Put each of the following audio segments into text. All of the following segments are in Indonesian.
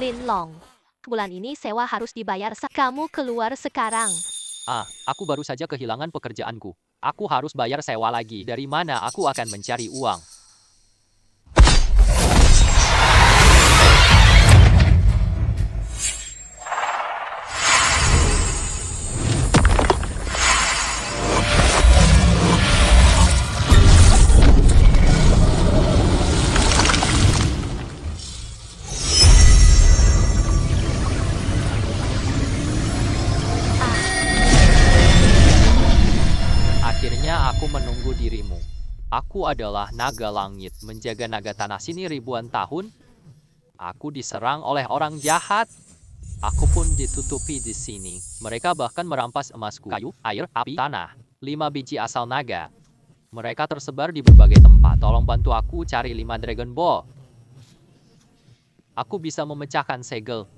Lin Long. Bulan ini sewa harus dibayar. Kamu keluar sekarang. Aku baru saja kehilangan pekerjaanku. Aku harus bayar sewa lagi. Dari mana aku akan mencari uang? Akhirnya aku menunggu dirimu. Aku adalah naga langit, menjaga naga tanah sini ribuan tahun. Aku diserang oleh orang jahat. Aku pun ditutupi di sini. Mereka bahkan merampas emasku, kayu, air, api, tanah. 5 biji asal naga. Mereka tersebar di berbagai tempat. Tolong bantu aku cari 5 Dragon Ball. Aku bisa memecahkan segel.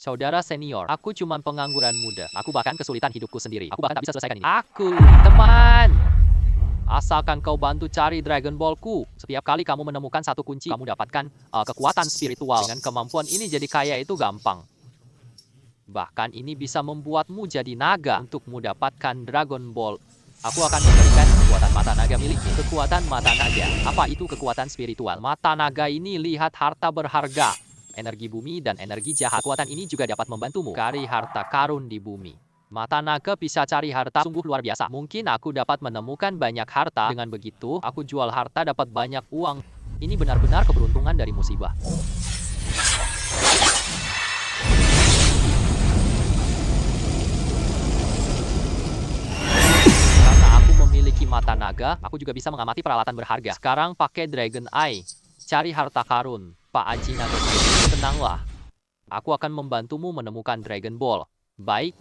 Saudara senior, aku cuma pengangguran muda. Aku bahkan kesulitan hidupku sendiri. Aku bahkan tak bisa selesaikan ini. Teman! Asalkan kau bantu cari Dragon Ball-ku. Setiap kali kamu menemukan satu kunci, kamu dapatkan kekuatan spiritual. Dengan kemampuan ini jadi kaya itu gampang. Bahkan ini bisa membuatmu jadi naga untuk mendapatkan Dragon Ball. Aku akan memberikan kekuatan mata naga milikmu. Kekuatan mata naga. Apa itu kekuatan spiritual? Mata naga ini lihat harta berharga. Energi bumi dan energi jahat. Kekuatan ini juga dapat membantumu cari harta karun di bumi. Mata naga bisa cari harta sungguh luar biasa. Mungkin aku dapat menemukan banyak harta. Dengan begitu, aku jual harta dapat banyak uang. Ini benar-benar keberuntungan dari musibah. Karena aku memiliki mata naga, aku juga bisa mengamati peralatan berharga. Sekarang pakai Dragon Eye. Cari harta karun. Pak Aji Naga, tenanglah. Aku akan membantumu menemukan Dragon Ball. Baik,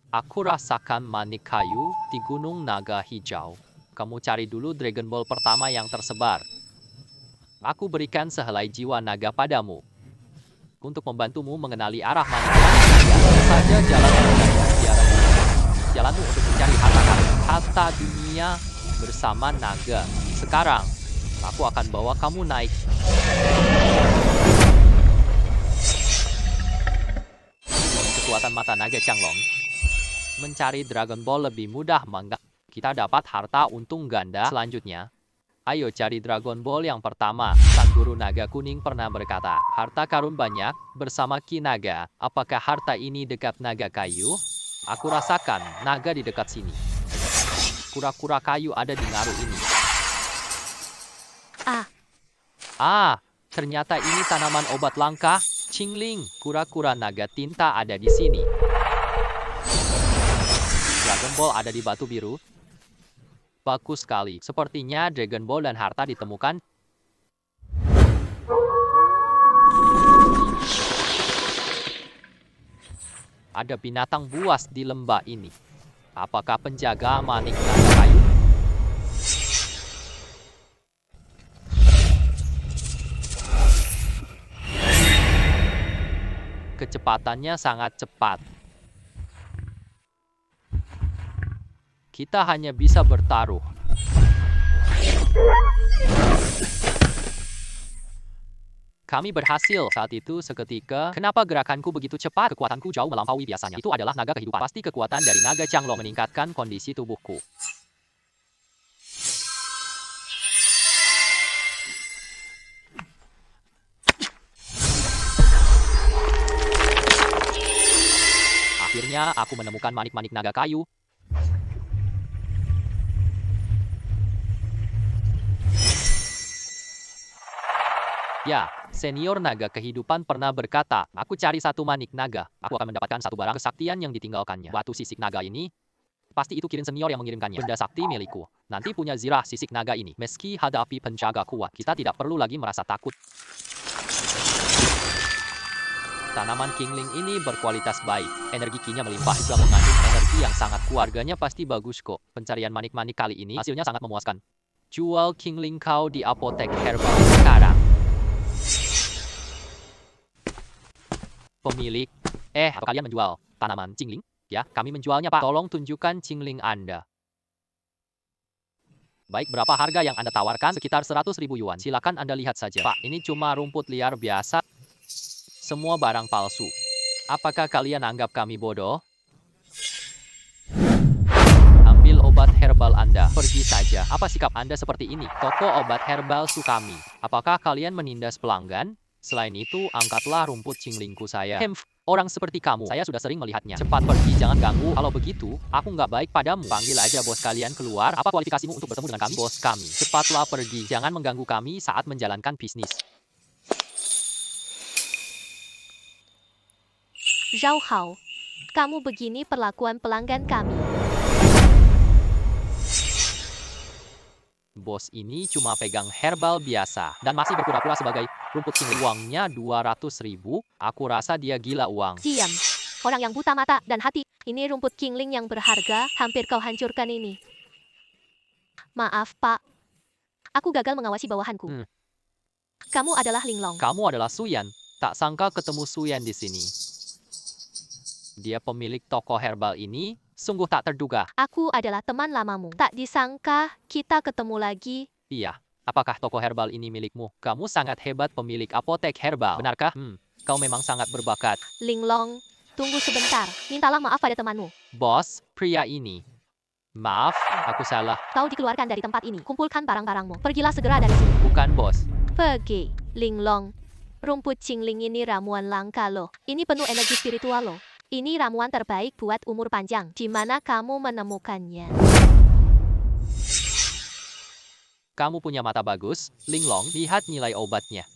aku rasakan manik kayu di Gunung Naga Hijau. Kamu cari dulu Dragon Ball pertama yang tersebar. Aku berikan sehelai jiwa naga padamu. Untuk membantumu mengenali arah manik naga saja jalan jalanmu untuk mencari harta dunia bersama naga. Sekarang, aku akan bawa kamu naik. Kekuatan mata naga Changlong. Mencari Dragon Ball lebih mudah, mangga. Kita dapat harta untung ganda selanjutnya. Ayo cari Dragon Ball yang pertama. Sang guru naga kuning pernah berkata, harta karun banyak bersama Ki Naga. Apakah harta ini dekat naga kayu? Aku rasakan naga di dekat sini. Kura-kura kayu ada di ngaru ini. Ternyata ini tanaman obat langka. Qingling, kura-kura naga tinta ada di sini. Dragon Ball ada di batu biru. Bagus sekali. Sepertinya Dragon Ball dan harta ditemukan. Ada binatang buas di lembah ini. Apakah penjaga manik naga kayu? Kecepatannya sangat cepat. Kita hanya bisa bertaruh. Kami berhasil. Saat itu seketika, kenapa gerakanku begitu cepat? Kekuatanku jauh melampaui biasanya. Itu adalah naga kehidupan. Pasti kekuatan dari naga Changlong meningkatkan kondisi tubuhku. Akhirnya, aku menemukan manik-manik naga kayu. Ya, senior naga kehidupan pernah berkata, aku cari satu manik naga, aku akan mendapatkan satu barang kesaktian yang ditinggalkannya. Batu sisik naga ini, pasti itu kirin senior yang mengirimkannya. Benda sakti milikku. Nanti punya zirah sisik naga ini. Meski hadapi penjaga kuat, kita tidak perlu lagi merasa takut. Tanaman Qingling ini berkualitas baik. Energi Ki-nya melimpah, juga mengandung energi yang sangat kuat. Harganya pasti bagus kok. Pencarian manik-manik kali ini hasilnya sangat memuaskan. Jual Qingling kau di apotek herbal sekarang. Pemilik, atau kalian menjual tanaman Qingling? Ya, kami menjualnya, Pak. Tolong tunjukkan Qingling Anda. Baik, berapa harga yang Anda tawarkan? Sekitar 100.000 yuan. Silakan Anda lihat saja. Pak, ini cuma rumput liar biasa. Semua barang palsu. Apakah kalian anggap kami bodoh? Ambil obat herbal Anda. Pergi saja. Apa sikap Anda seperti ini? Toko obat herbal Sukami. Apakah kalian menindas pelanggan? Selain itu, angkatlah rumput cinglingku saya. Orang seperti kamu, saya sudah sering melihatnya. Cepat pergi, jangan ganggu. Kalau begitu, aku nggak baik padamu. Panggil aja bos kalian keluar. Apa kualifikasimu untuk bertemu dengan kami? Bos kami. Cepatlah pergi, jangan mengganggu kami saat menjalankan bisnis. Zhao Hao, kamu begini perlakuan pelanggan kami. Bos ini cuma pegang herbal biasa dan masih berpura-pura sebagai rumput cingling. Uangnya 200.000. Aku rasa dia gila uang. Diam. Orang yang buta mata dan hati. Ini rumput kingling yang berharga. Hampir kau hancurkan ini. Maaf, Pak. Aku gagal mengawasi bawahanku. Kamu adalah Linglong. Kamu adalah Suyan. Tak sangka ketemu Suyan di sini. Dia pemilik toko herbal ini. Sungguh tak terduga. Aku adalah teman lamamu. Tak disangka kita ketemu lagi. Iya. Apakah toko herbal ini milikmu? Kamu sangat hebat pemilik apotek herbal. Benarkah? Kau memang sangat berbakat. Linglong, tunggu sebentar. Mintalah maaf pada temanmu. Bos, pria ini. Maaf, aku salah. Kau dikeluarkan dari tempat ini. Kumpulkan barang-barangmu. Pergilah segera dari sini. Bukan bos. Pergi, Linglong. Rumput cingling ini ramuan langka loh. Ini penuh energi spiritual loh. Ini ramuan terbaik buat umur panjang. Di mana kamu menemukannya? Kamu punya mata bagus, Linglong. Lihat nilai obatnya.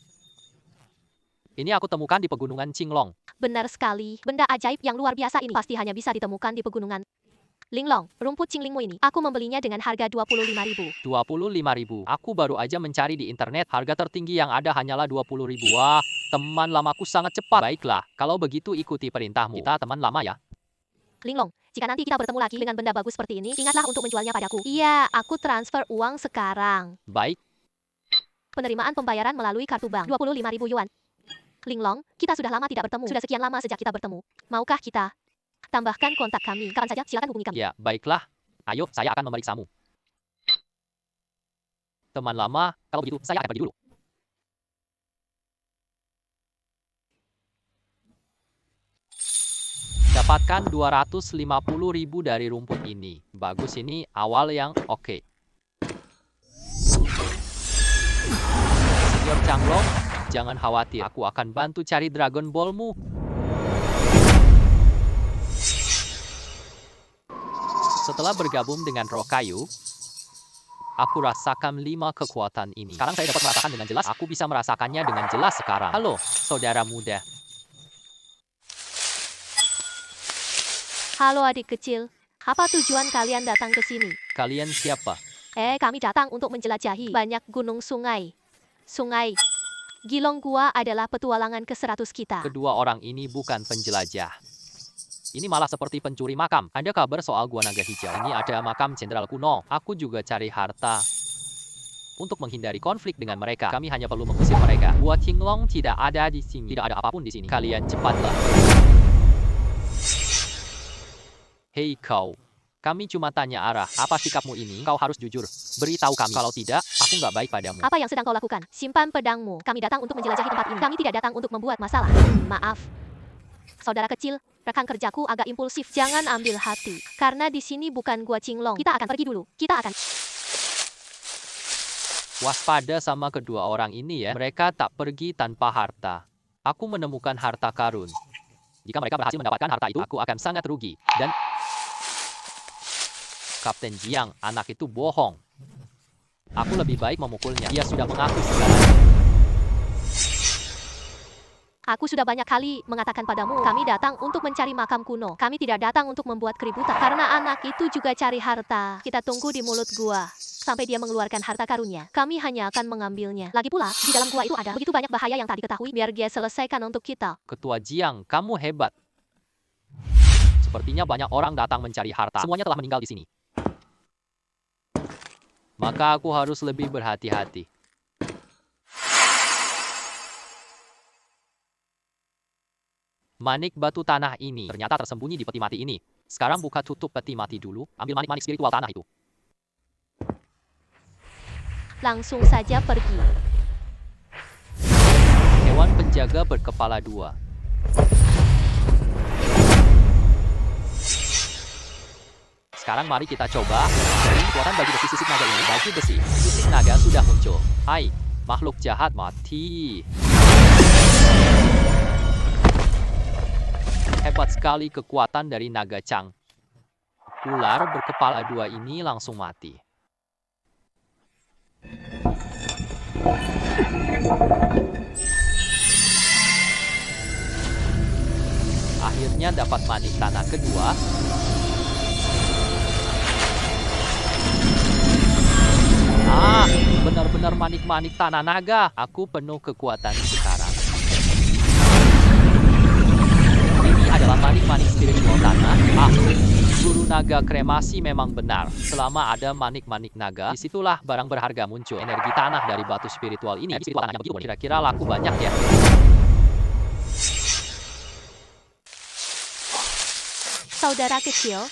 Ini aku temukan di pegunungan Qinglong. Benar sekali. Benda ajaib yang luar biasa ini pasti hanya bisa ditemukan di pegunungan. Linglong, rumput cinglingmu ini, aku membelinya dengan harga 25.000. 25.000. Aku baru aja mencari di internet. Harga tertinggi yang ada hanyalah 20.000. Wah, teman lamaku sangat cepat. Baiklah, kalau begitu ikuti perintahmu. Kita teman lama ya. Linglong, jika nanti kita bertemu lagi dengan benda bagus seperti ini, ingatlah untuk menjualnya padaku. Iya, aku transfer uang sekarang. Baik. Penerimaan pembayaran melalui kartu bank, 25.000 yuan. Linglong, kita sudah lama tidak bertemu. Sudah sekian lama sejak kita bertemu. Maukah kita tambahkan kontak kami? Kapan saja, silakan hubungi kami. Ya, baiklah. Ayo, saya akan memeriksamu. Teman lama, kalau begitu, saya akan pergi dulu. Dapatkan 250.000 dari rumput ini. Bagus, ini awal yang oke. Senior Changlong, jangan khawatir. Aku akan bantu cari Dragon Ball-mu. Setelah bergabung dengan roh kayu, aku rasakan 5 kekuatan ini. Sekarang saya dapat merasakan dengan jelas. Aku bisa merasakannya dengan jelas sekarang. Halo, saudara muda. Halo adik kecil, apa tujuan kalian datang ke sini? Kalian siapa? Kami datang untuk menjelajahi banyak gunung sungai. Sungai Gilong Gua adalah petualangan ke-100 kita. Kedua orang ini bukan penjelajah. Ini malah seperti pencuri makam. Ada kabar soal Gua Naga Hijau? Ini ada makam jenderal kuno. Aku juga cari harta. Untuk menghindari konflik dengan mereka, kami hanya perlu mengusir mereka. Gua Qinglong tidak ada di sini. Tidak ada apapun di sini. Kalian cepatlah. Hei kau. Kami cuma tanya arah. Apa sikapmu ini? Kau harus jujur. Beritahu kami. Kalau tidak, aku nggak baik padamu. Apa yang sedang kau lakukan? Simpan pedangmu. Kami datang untuk menjelajahi tempat ini. Kami tidak datang untuk membuat masalah. Maaf. Saudara kecil, rekan kerjaku agak impulsif. Jangan ambil hati. Karena di sini bukan Gua Qinglong. Kita akan pergi dulu. Kita akan... Waspada sama kedua orang ini ya. Mereka tak pergi tanpa harta. Aku menemukan harta karun. Jika mereka berhasil mendapatkan harta itu, aku akan sangat rugi. Dan Kapten Jiang, anak itu bohong. Aku lebih baik memukulnya. Dia sudah mengaku segalanya. Aku sudah banyak kali mengatakan padamu, kami datang untuk mencari makam kuno. Kami tidak datang untuk membuat keributan. Karena anak itu juga cari harta. Kita tunggu di mulut gua sampai dia mengeluarkan harta karunnya. Kami hanya akan mengambilnya. Lagi pula, di dalam gua itu ada begitu banyak bahaya yang tak diketahui. Biar dia selesaikan untuk kita. Ketua Jiang, kamu hebat. Sepertinya banyak orang datang mencari harta. Semuanya telah meninggal di sini. Maka aku harus lebih berhati-hati. Manik batu tanah ini ternyata tersembunyi di peti mati ini. Sekarang buka tutup peti mati dulu. Ambil manik-manik spiritual tanah itu. langsung saja pergi. Hewan penjaga berkepala dua. Sekarang mari kita coba kekuatan bagi besi sisik naga ini. Baju besi sisik naga sudah muncul. Hai, makhluk jahat mati. Hebat sekali kekuatan dari naga Chang. Ular berkepala dua ini langsung mati. Akhirnya dapat manik tanah kedua. Benar-benar manik-manik tanah naga. Aku penuh kekuatan sekarang. Ini adalah manik-manik spiritual tanah. Guru naga kremasi memang benar. Selama ada manik-manik naga, disitulah barang berharga muncul. Energi tanah dari batu spiritual ini. Kira-kira laku banyak ya. Saudara kecil,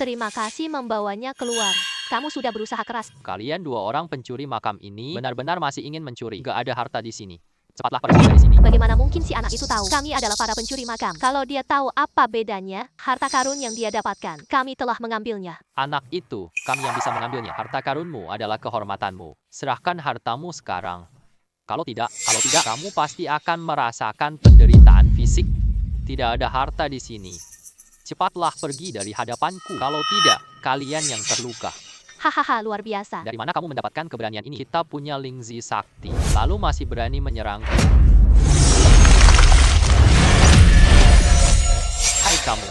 terima kasih membawanya keluar. Kamu sudah berusaha keras. Kalian dua orang pencuri makam ini benar-benar masih ingin mencuri. Gak ada harta di sini. Cepatlah pergi dari sini. Bagaimana mungkin si anak itu tahu kami adalah para pencuri makam? Kalau dia tahu apa bedanya, harta karun yang dia dapatkan, kami telah mengambilnya. Anak itu, kami yang bisa mengambilnya. Harta karunmu adalah kehormatanmu. Serahkan hartamu sekarang. Kalau tidak, kamu pasti akan merasakan penderitaan fisik. Tidak ada harta di sini. Cepatlah pergi dari hadapanku. Kalau tidak, kalian yang terluka. Hahaha, luar biasa. Dari mana kamu mendapatkan keberanian ini? Kita punya Lingzi Sakti. Lalu masih berani menyerangku. Hai kamu.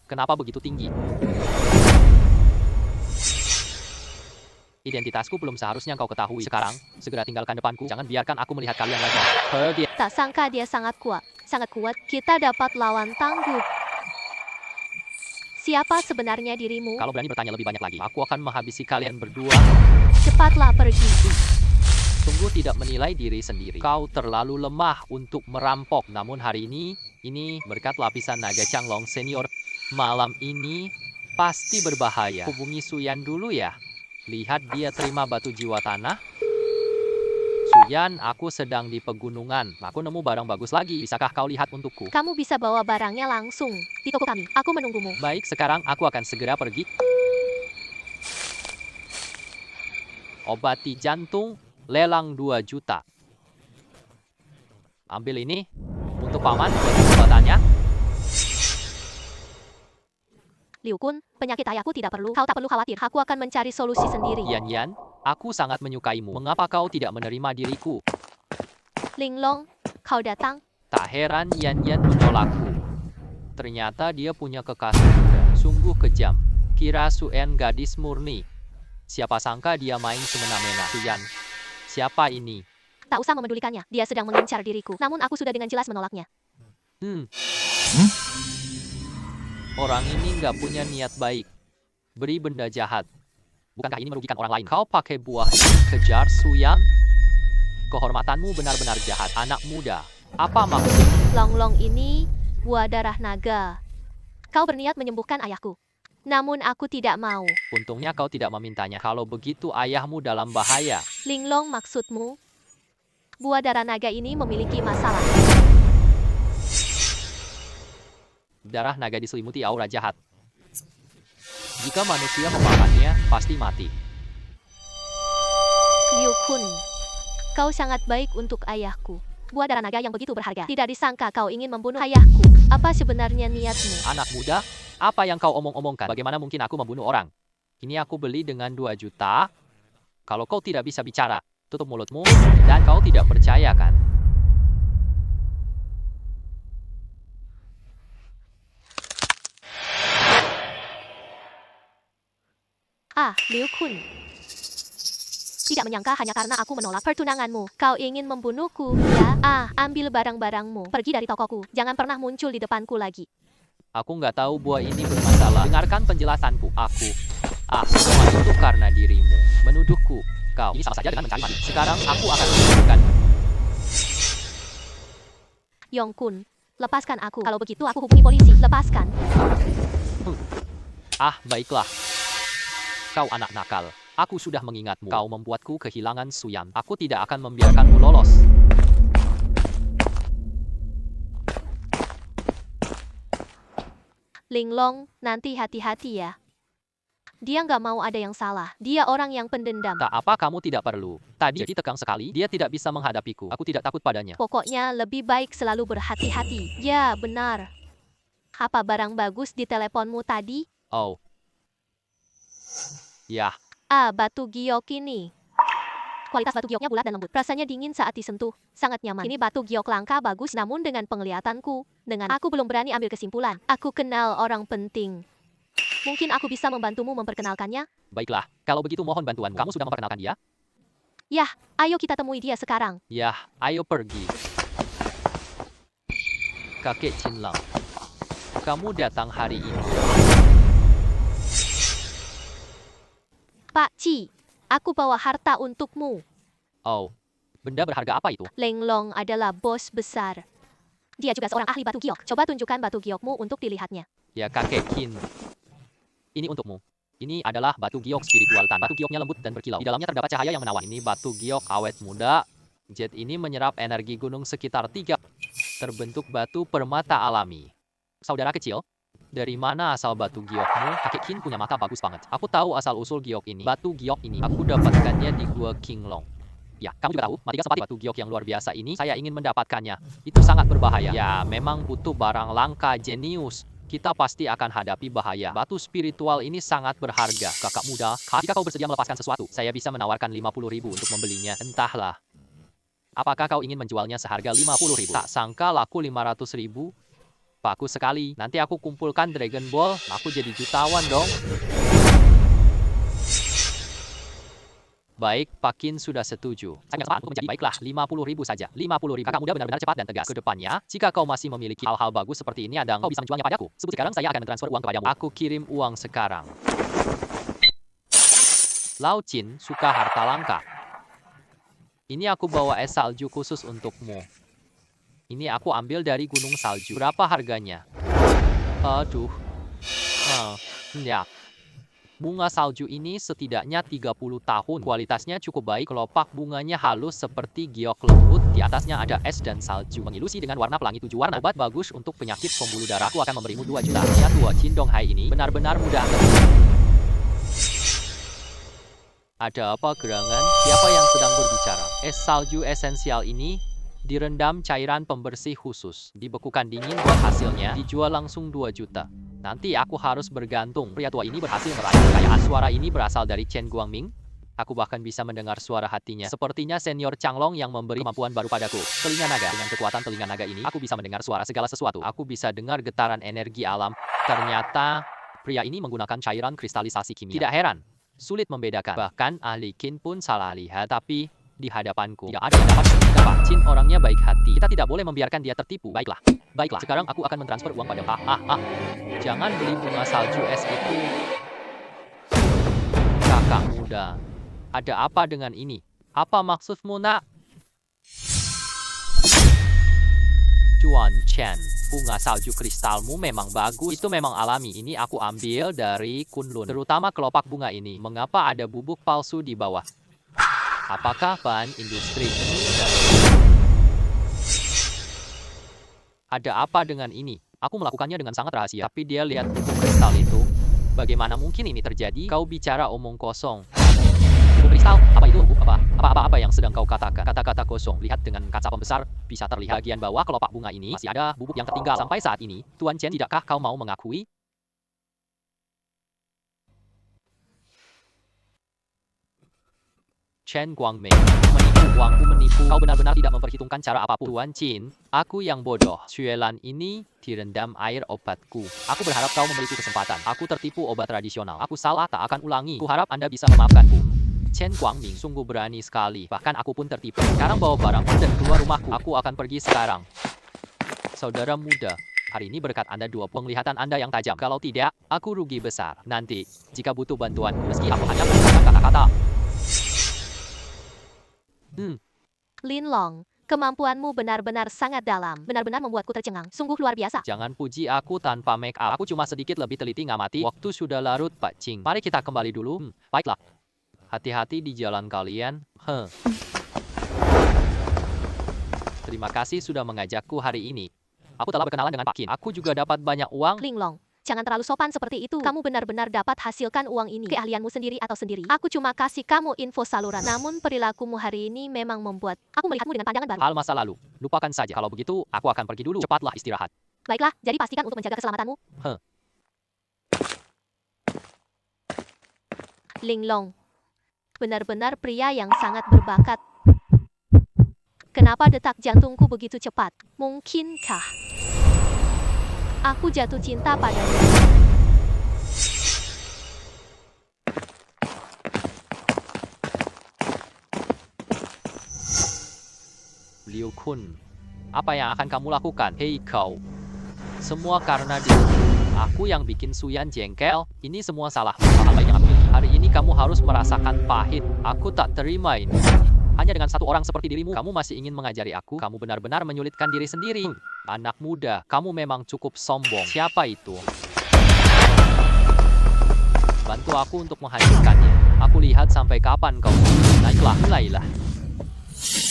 Kenapa begitu tinggi? Identitasku belum seharusnya kau ketahui. Sekarang, segera tinggalkan depanku. Jangan biarkan aku melihat kalian lagi. Pergi. Tak sangka dia sangat kuat. Sangat kuat, kita dapat lawan tangguh. Siapa sebenarnya dirimu? Kalau berani bertanya lebih banyak lagi, aku akan menghabisi kalian berdua. Cepatlah pergi. Sungguh tidak menilai diri sendiri. Kau terlalu lemah untuk merampok. Namun hari ini berkat lapisan naga Changlong senior, malam ini pasti berbahaya. Hubungi Suyan dulu ya. Lihat dia terima batu jiwa tanah. Suyan, aku sedang di pegunungan. Aku nemu barang bagus lagi. Bisakah kau lihat untukku? Kamu bisa bawa barangnya langsung di toko kami. Aku menunggumu. Baik, sekarang aku akan segera pergi. Obati jantung, lelang 2 juta. Ambil ini untuk paman buat obatannya. Liu Kun, penyakit ayahku tidak perlu. Kau tak perlu khawatir. Aku akan mencari solusi sendiri. Yan, aku sangat menyukaimu. Mengapa kau tidak menerima diriku? Linglong, kau datang. Tak heran Yan menolakku. Ternyata dia punya kekasih muda. Sungguh kejam. Kira Suen gadis murni. Siapa sangka dia main semena-mena. Suyan, siapa ini? Tak usah memedulikannya. Dia sedang mengincar diriku. Namun aku sudah dengan jelas menolaknya. Orang ini nggak punya niat baik. Beri benda jahat. Bukankah ini merugikan orang lain? Kau pakai buah kejar Suyan? Kehormatanmu benar-benar jahat. Anak muda. Apa maksudmu? Long ini buah darah naga. Kau berniat menyembuhkan ayahku. Namun aku tidak mau. Untungnya kau tidak memintanya. Kalau begitu ayahmu dalam bahaya. Linglong, maksudmu? Buah darah naga ini memiliki masalah. Darah naga diselimuti aura jahat. Jika manusia memakannya, pasti mati. Liu Kun, kau sangat baik untuk ayahku. Buah darah naga yang begitu berharga. Tidak disangka kau ingin membunuh ayahku. Apa sebenarnya niatmu? Anak muda, apa yang kau omong-omongkan? Bagaimana mungkin aku membunuh orang? Ini aku beli dengan 2 juta. Kalau kau tidak bisa bicara, tutup mulutmu, dan kau tidak percaya kan? Liu Kun. Tidak menyangka hanya karena aku menolak pertunanganmu. Kau ingin membunuhku, ya? Ambil barang-barangmu. Pergi dari tokoku. Jangan pernah muncul di depanku lagi. Aku nggak tahu buah ini bermasalah. Dengarkan penjelasanku. Semua itu karena dirimu. Menuduhku. Kau. Ini sama saja dengan mencari mati. Sekarang aku akan menunjukkan. Yong Kun, lepaskan aku. Kalau begitu aku hubungi polisi. Lepaskan. Baiklah. Kau anak nakal. Aku sudah mengingatmu. Kau membuatku kehilangan Suyan. Aku tidak akan membiarkanmu lolos. Linglong, nanti hati-hati ya. Dia nggak mau ada yang salah. Dia orang yang pendendam. Tak apa, kamu tidak perlu. Tadi jadi tegang sekali, dia tidak bisa menghadapiku. Aku tidak takut padanya. Pokoknya lebih baik selalu berhati-hati. Ya, benar. Apa barang bagus di teleponmu tadi? Oh. Ya, Batu giok ini. Kualitas batu gioknya bulat dan lembut. Rasanya dingin saat disentuh. Sangat nyaman. Ini batu giok langka bagus, namun dengan penglihatanku, aku belum berani ambil kesimpulan. Aku kenal orang penting. Mungkin aku bisa membantumu memperkenalkannya? baiklah. Kalau begitu mohon bantuanmu. Kamu sudah memperkenalkan dia? Yah, ayo kita temui dia sekarang. Ya, ayo pergi. Kakek Cinlang. Kamu datang hari ini. Pak Ci, aku bawa harta untukmu. Oh. Benda berharga apa itu? Lenglong adalah bos besar. Dia juga seorang ahli batu giok. Coba tunjukkan batu giokmu untuk dilihatnya. Ya, kakek Kin. Ini untukmu. Ini adalah batu giok spiritual tan. Batu gioknya lembut dan berkilau. Di dalamnya terdapat cahaya yang menawan. Ini batu giok awet muda. Jet ini menyerap energi gunung sekitar 3. Terbentuk batu permata alami. Saudara kecil, dari mana asal batu giokmu? Kakek Kin punya mata bagus banget. Aku tahu asal-usul giok ini. Batu giok ini, aku dapatkannya di Gua Qinglong. Ya, kamu juga tahu, matiga sepati batu giok yang luar biasa ini, saya ingin mendapatkannya. Itu sangat berbahaya. Ya, memang butuh barang langka jenius. Kita pasti akan hadapi bahaya. Batu spiritual ini sangat berharga. Kakak muda, jika kau bersedia melepaskan sesuatu, saya bisa menawarkan 50.000 untuk membelinya. Entahlah. Apakah kau ingin menjualnya seharga 50.000? Tak sangka laku 500.000. Bagus sekali. Nanti aku kumpulkan Dragon Ball, aku jadi jutawan dong. Baik, Pak Kin sudah setuju. Saya cepat untuk menjadi baiklah, 50.000 saja. 50.000. Kakak muda benar-benar cepat dan tegas. Kedepannya, jika kau masih memiliki hal-hal bagus seperti ini, kau bisa menjualnya padaku. Sebut sekarang, saya akan mentransfer uang kepadamu. Aku kirim uang sekarang. Lao Chin suka harta langka. Ini aku bawa es salju khusus untukmu. Ini aku ambil dari gunung salju. Berapa harganya? Aduh. Ya. Bunga salju ini setidaknya 30 tahun. Kualitasnya cukup baik. Kelopak bunganya halus seperti giok lembut. Di atasnya ada es dan salju. Mengilusi dengan warna pelangi 7 warna. Obat bagus untuk penyakit pembuluh darah. Aku akan memberimu 2 juta. Ya, tua Cindong Hai ini benar-benar mudah. Ada apa gerangan? Siapa yang sedang berbicara? Es salju esensial ini direndam cairan pembersih khusus. Dibekukan dingin buat hasilnya. Dijual langsung 2 juta. Nanti aku harus bergantung. Pria tua ini berhasil meraih kekayaan. Suara ini berasal dari Chen Guangming. Aku bahkan bisa mendengar suara hatinya. Sepertinya senior Changlong yang memberi kemampuan baru padaku. Telinga naga. Dengan kekuatan telinga naga ini, aku bisa mendengar suara segala sesuatu. Aku bisa dengar getaran energi alam. Ternyata, pria ini menggunakan cairan kristalisasi kimia. Tidak heran. Sulit membedakan. Bahkan ahli Qin pun salah lihat. Tapi di hadapanku tidak ada yang dapat membuktikan Pak Chin orangnya baik hati. Kita tidak boleh membiarkan dia tertipu. Baiklah. Sekarang aku akan mentransfer uang pada Jangan beli bunga salju es itu. Kakak muda. Ada apa dengan ini? Apa maksudmu, nak? Juan Chen, bunga salju kristalmu memang bagus. Itu memang alami. Ini aku ambil dari Kunlun. Terutama kelopak bunga ini. Mengapa ada bubuk palsu di bawah? Apakah bahan industri ini dari... Ada apa dengan ini? Aku melakukannya dengan sangat rahasia. Tapi dia lihat bubuk kristal itu. Bagaimana mungkin ini terjadi? Kau bicara omong kosong. Bubuk kristal? Apa itu? Apa yang sedang kau katakan? Kata-kata kosong. Lihat dengan kaca pembesar. Bisa terlihat bagian bawah kelopak bunga ini. Masih ada bubuk yang tertinggal. Sampai saat ini, Tuan Chen, tidakkah kau mau mengakui? Chen Guangmei, menipu uangku, menipu. Kau benar-benar tidak memperhitungkan cara apapun. Tuan Chin, aku yang bodoh. Xuelan ini direndam air obatku. Aku berharap kau memberiku kesempatan. Aku tertipu obat tradisional. Aku salah, tak akan ulangi. Kuharap Anda bisa memaafkanku. Chen Guangming sungguh berani sekali. Bahkan aku pun tertipu. Sekarang bawa barangmu dan keluar rumahku. Aku akan pergi sekarang. Saudara muda, hari ini berkat Anda 2 penglihatan Anda yang tajam. Kalau tidak, aku rugi besar. Nanti, jika butuh bantuanmu, meski aku hanya menggunakan kata-kata. Linlong, kemampuanmu benar-benar sangat dalam. Benar-benar membuatku tercengang. Sungguh luar biasa. Jangan puji aku tanpa make up. Aku cuma sedikit lebih teliti ngamati. Waktu sudah larut, Pak Cing. Mari kita kembali dulu. Baiklah. Hati-hati di jalan kalian. Terima kasih sudah mengajakku hari ini. Aku telah berkenalan dengan Pak Qin. Aku juga dapat banyak uang. Linglong, jangan terlalu sopan seperti itu. Kamu benar-benar dapat hasilkan uang ini. Keahlianmu sendiri atau sendiri. Aku cuma kasih kamu info saluran. Namun perilakumu hari ini memang membuat aku melihatmu dengan pandangan baru. Hal masa lalu. Lupakan saja. Kalau begitu, aku akan pergi dulu. Cepatlah istirahat. Baiklah, jadi pastikan untuk menjaga keselamatanmu. Linglong, benar-benar pria yang sangat berbakat. Kenapa detak jantungku begitu cepat? Mungkinkah aku jatuh cinta padanya? Liu Kun, apa yang akan kamu lakukan? Hei kau. Semua karena dirimu. Aku yang bikin Suyan jengkel. Ini semua salahmu. Hal baik yang aku miliki. Hari ini kamu harus merasakan pahit. Aku tak terima ini. Hanya dengan satu orang seperti dirimu, kamu masih ingin mengajari aku. Kamu benar-benar menyulitkan diri sendiri. Anak muda, kamu memang cukup sombong. Siapa itu? Bantu aku untuk menghancurkannya. Aku lihat sampai kapan kau. Naiklah, mulailah.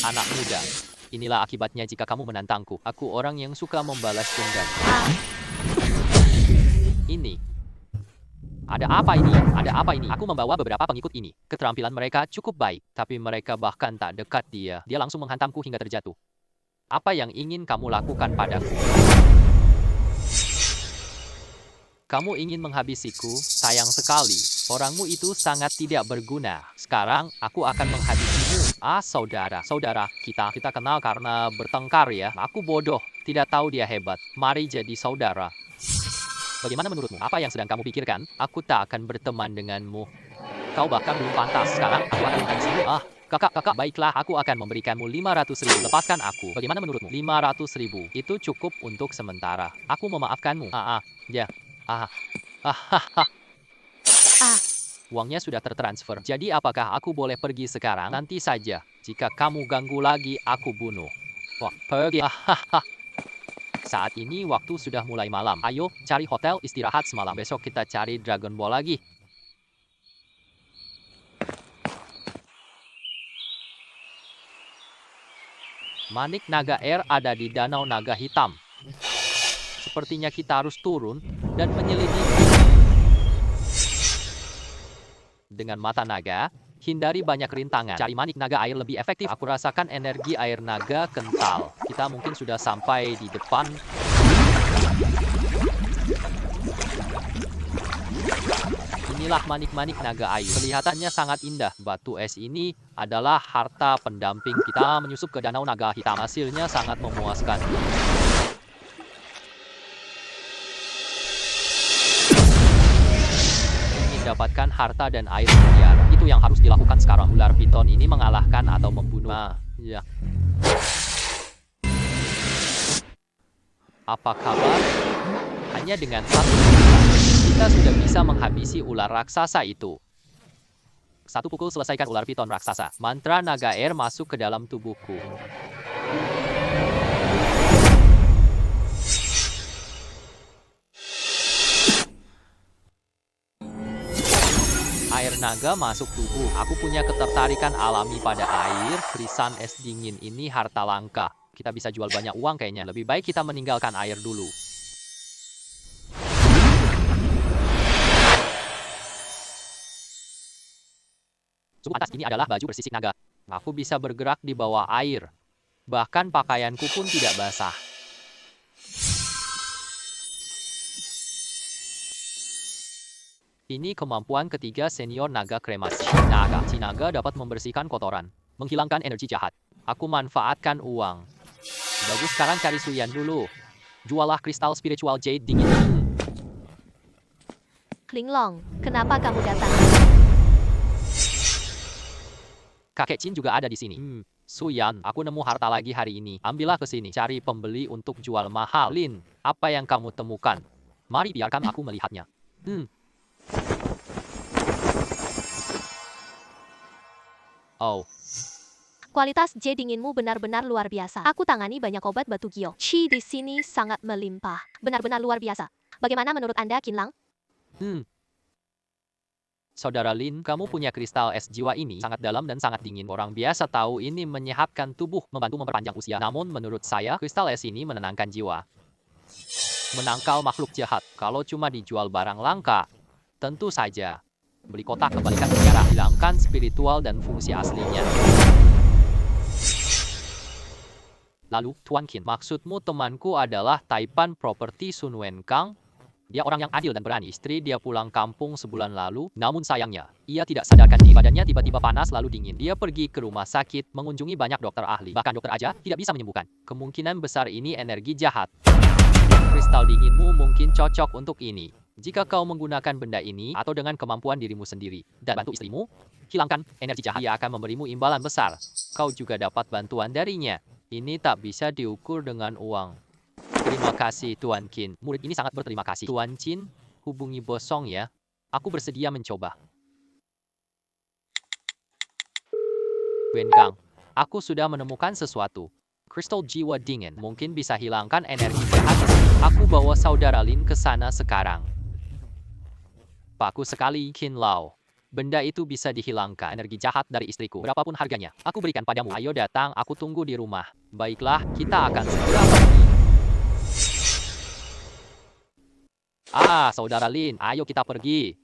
Anak muda, inilah akibatnya jika kamu menantangku. Aku orang yang suka membalas dendam. Ini. Ada apa ini? Ada apa ini? Aku membawa beberapa pengikut ini. Keterampilan mereka cukup baik, tapi mereka bahkan tak dekat dia. Dia langsung menghantamku hingga terjatuh. Apa yang ingin kamu lakukan padaku? Kamu ingin menghabisiku? Sayang sekali. Orangmu itu sangat tidak berguna. Sekarang, aku akan menghabisimu. Saudara, kita kenal karena bertengkar ya. Aku bodoh, tidak tahu dia hebat. Mari jadi saudara. Bagaimana menurutmu? Apa yang sedang kamu pikirkan? Aku tak akan berteman denganmu. Kau bahkan belum pantas. Sekarang, aku akan menghabisimu. Kakak, baiklah, aku akan memberikanmu 500.000. Lepaskan aku. Bagaimana menurutmu? 500.000. Itu cukup untuk sementara. Aku memaafkanmu. Ya. Uangnya sudah tertransfer. Jadi apakah aku boleh pergi sekarang? Nanti saja. Jika kamu ganggu lagi, aku bunuh. Wah, pergi. Saat ini waktu sudah mulai malam. Ayo, cari hotel istirahat semalam. Besok kita cari Dragon Ball lagi. Manik Naga Air ada di Danau Naga Hitam. Sepertinya kita harus turun dan menyelidiki. Dengan mata naga, hindari banyak rintangan. Cari manik naga air lebih efektif. Aku rasakan energi air naga kental. Kita mungkin sudah sampai di depan. Inilah manik-manik naga air. Kelihatannya sangat indah. Batu es ini adalah harta pendamping kita menyusup ke Danau Naga Hitam. Hasilnya sangat memuaskan. Dapatkan harta dan air mutiara. Itu yang harus dilakukan sekarang. Ular piton ini mengalahkan atau membunuh. Ya. Apa kabar? Hanya dengan satu kita sudah bisa menghabisi ular raksasa itu. Satu pukul selesaikan ular piton raksasa. Mantra naga air masuk ke dalam tubuhku. Air naga masuk tubuh. Aku punya ketertarikan alami pada air. Krisan es dingin ini harta langka. Kita bisa jual banyak uang kayaknya. Lebih baik kita meninggalkan air dulu. Sungguh pantas, ini adalah baju bersisik naga. Aku bisa bergerak di bawah air. Bahkan pakaianku pun tidak basah. Ini kemampuan ketiga senior naga kremasi. Si naga dapat membersihkan kotoran, menghilangkan energi jahat. Aku manfaatkan uang. Bagus, sekarang cari Suyan dulu. Jualah kristal spiritual jade dingin. Linglong, kenapa kamu datang? Kakek Chin juga ada di sini. Suyan, aku nemu harta lagi hari ini. Ambillah ke sini. Cari pembeli untuk jual mahal. Lin, apa yang kamu temukan? Mari biarkan aku melihatnya. Oh. Kualitas jade dinginmu benar-benar luar biasa. Aku tangani banyak obat batu gio. Chi di sini sangat melimpah. Benar-benar luar biasa. Bagaimana menurut Anda, Qinlang? Saudara Lin, kamu punya kristal es jiwa ini sangat dalam dan sangat dingin. Orang biasa tahu ini menyehatkan tubuh, membantu memperpanjang usia. Namun menurut saya, kristal es ini menenangkan jiwa. Menangkal makhluk jahat. Kalau cuma dijual barang langka, tentu saja. Beli kotak, kembalikan penjara, hilangkan spiritual dan fungsi aslinya. Lalu, Tuan Qin, maksudmu temanku adalah Taipan Property Sun Wenkang? Dia orang yang adil dan berani. Istri dia pulang kampung sebulan lalu, namun sayangnya, ia tidak sadarkan diri. Badannya tiba-tiba panas lalu dingin. Dia pergi ke rumah sakit, mengunjungi banyak dokter ahli. Bahkan dokter aja tidak bisa menyembuhkan. Kemungkinan besar ini energi jahat. Kristal dinginmu mungkin cocok untuk ini. Jika kau menggunakan benda ini, atau dengan kemampuan dirimu sendiri, dan bantu istrimu, hilangkan energi jahat. Ia akan memberimu imbalan besar. Kau juga dapat bantuan darinya. Ini tak bisa diukur dengan uang. Terima kasih, Tuan Qin. Murid ini sangat berterima kasih. Tuan Qin, hubungi Bos Song ya. Aku bersedia mencoba. Wenkang, aku sudah menemukan sesuatu. Kristal jiwa dingin mungkin bisa hilangkan energi jahat. Aku bawa saudara Lin ke sana sekarang. Bagus sekali, Qin Lao. Benda itu bisa dihilangkan energi jahat dari istriku. Berapapun harganya, aku berikan padamu. Ayo datang, aku tunggu di rumah. Baiklah, kita akan segera pergi. Saudara Lin, ayo kita pergi.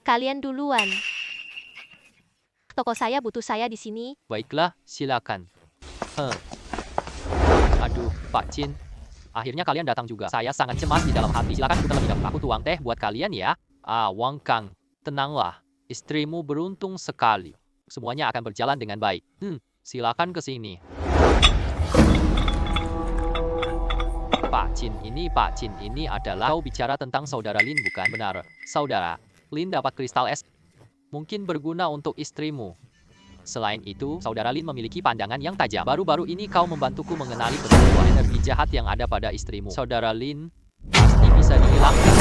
Kalian duluan. Toko saya butuh saya di sini. Baiklah, silakan. Aduh, Pak Qin. Akhirnya kalian datang juga. Saya sangat cemas di dalam hati. Silakan duduk lebih dahulu. Aku tuang teh buat kalian ya. Wang Kang, tenanglah. Istrimu beruntung sekali. Semuanya akan berjalan dengan baik. Silakan ke sini. Pak Qin ini adalah kau bicara tentang saudara Lin bukan? Benar, saudara. Lin dapat kristal es. Mungkin berguna untuk istrimu. Selain itu, saudara Lin memiliki pandangan yang tajam. Baru-baru ini kau membantuku mengenali beberapa energi jahat yang ada pada istrimu. Saudara Lin pasti bisa dihilangkan.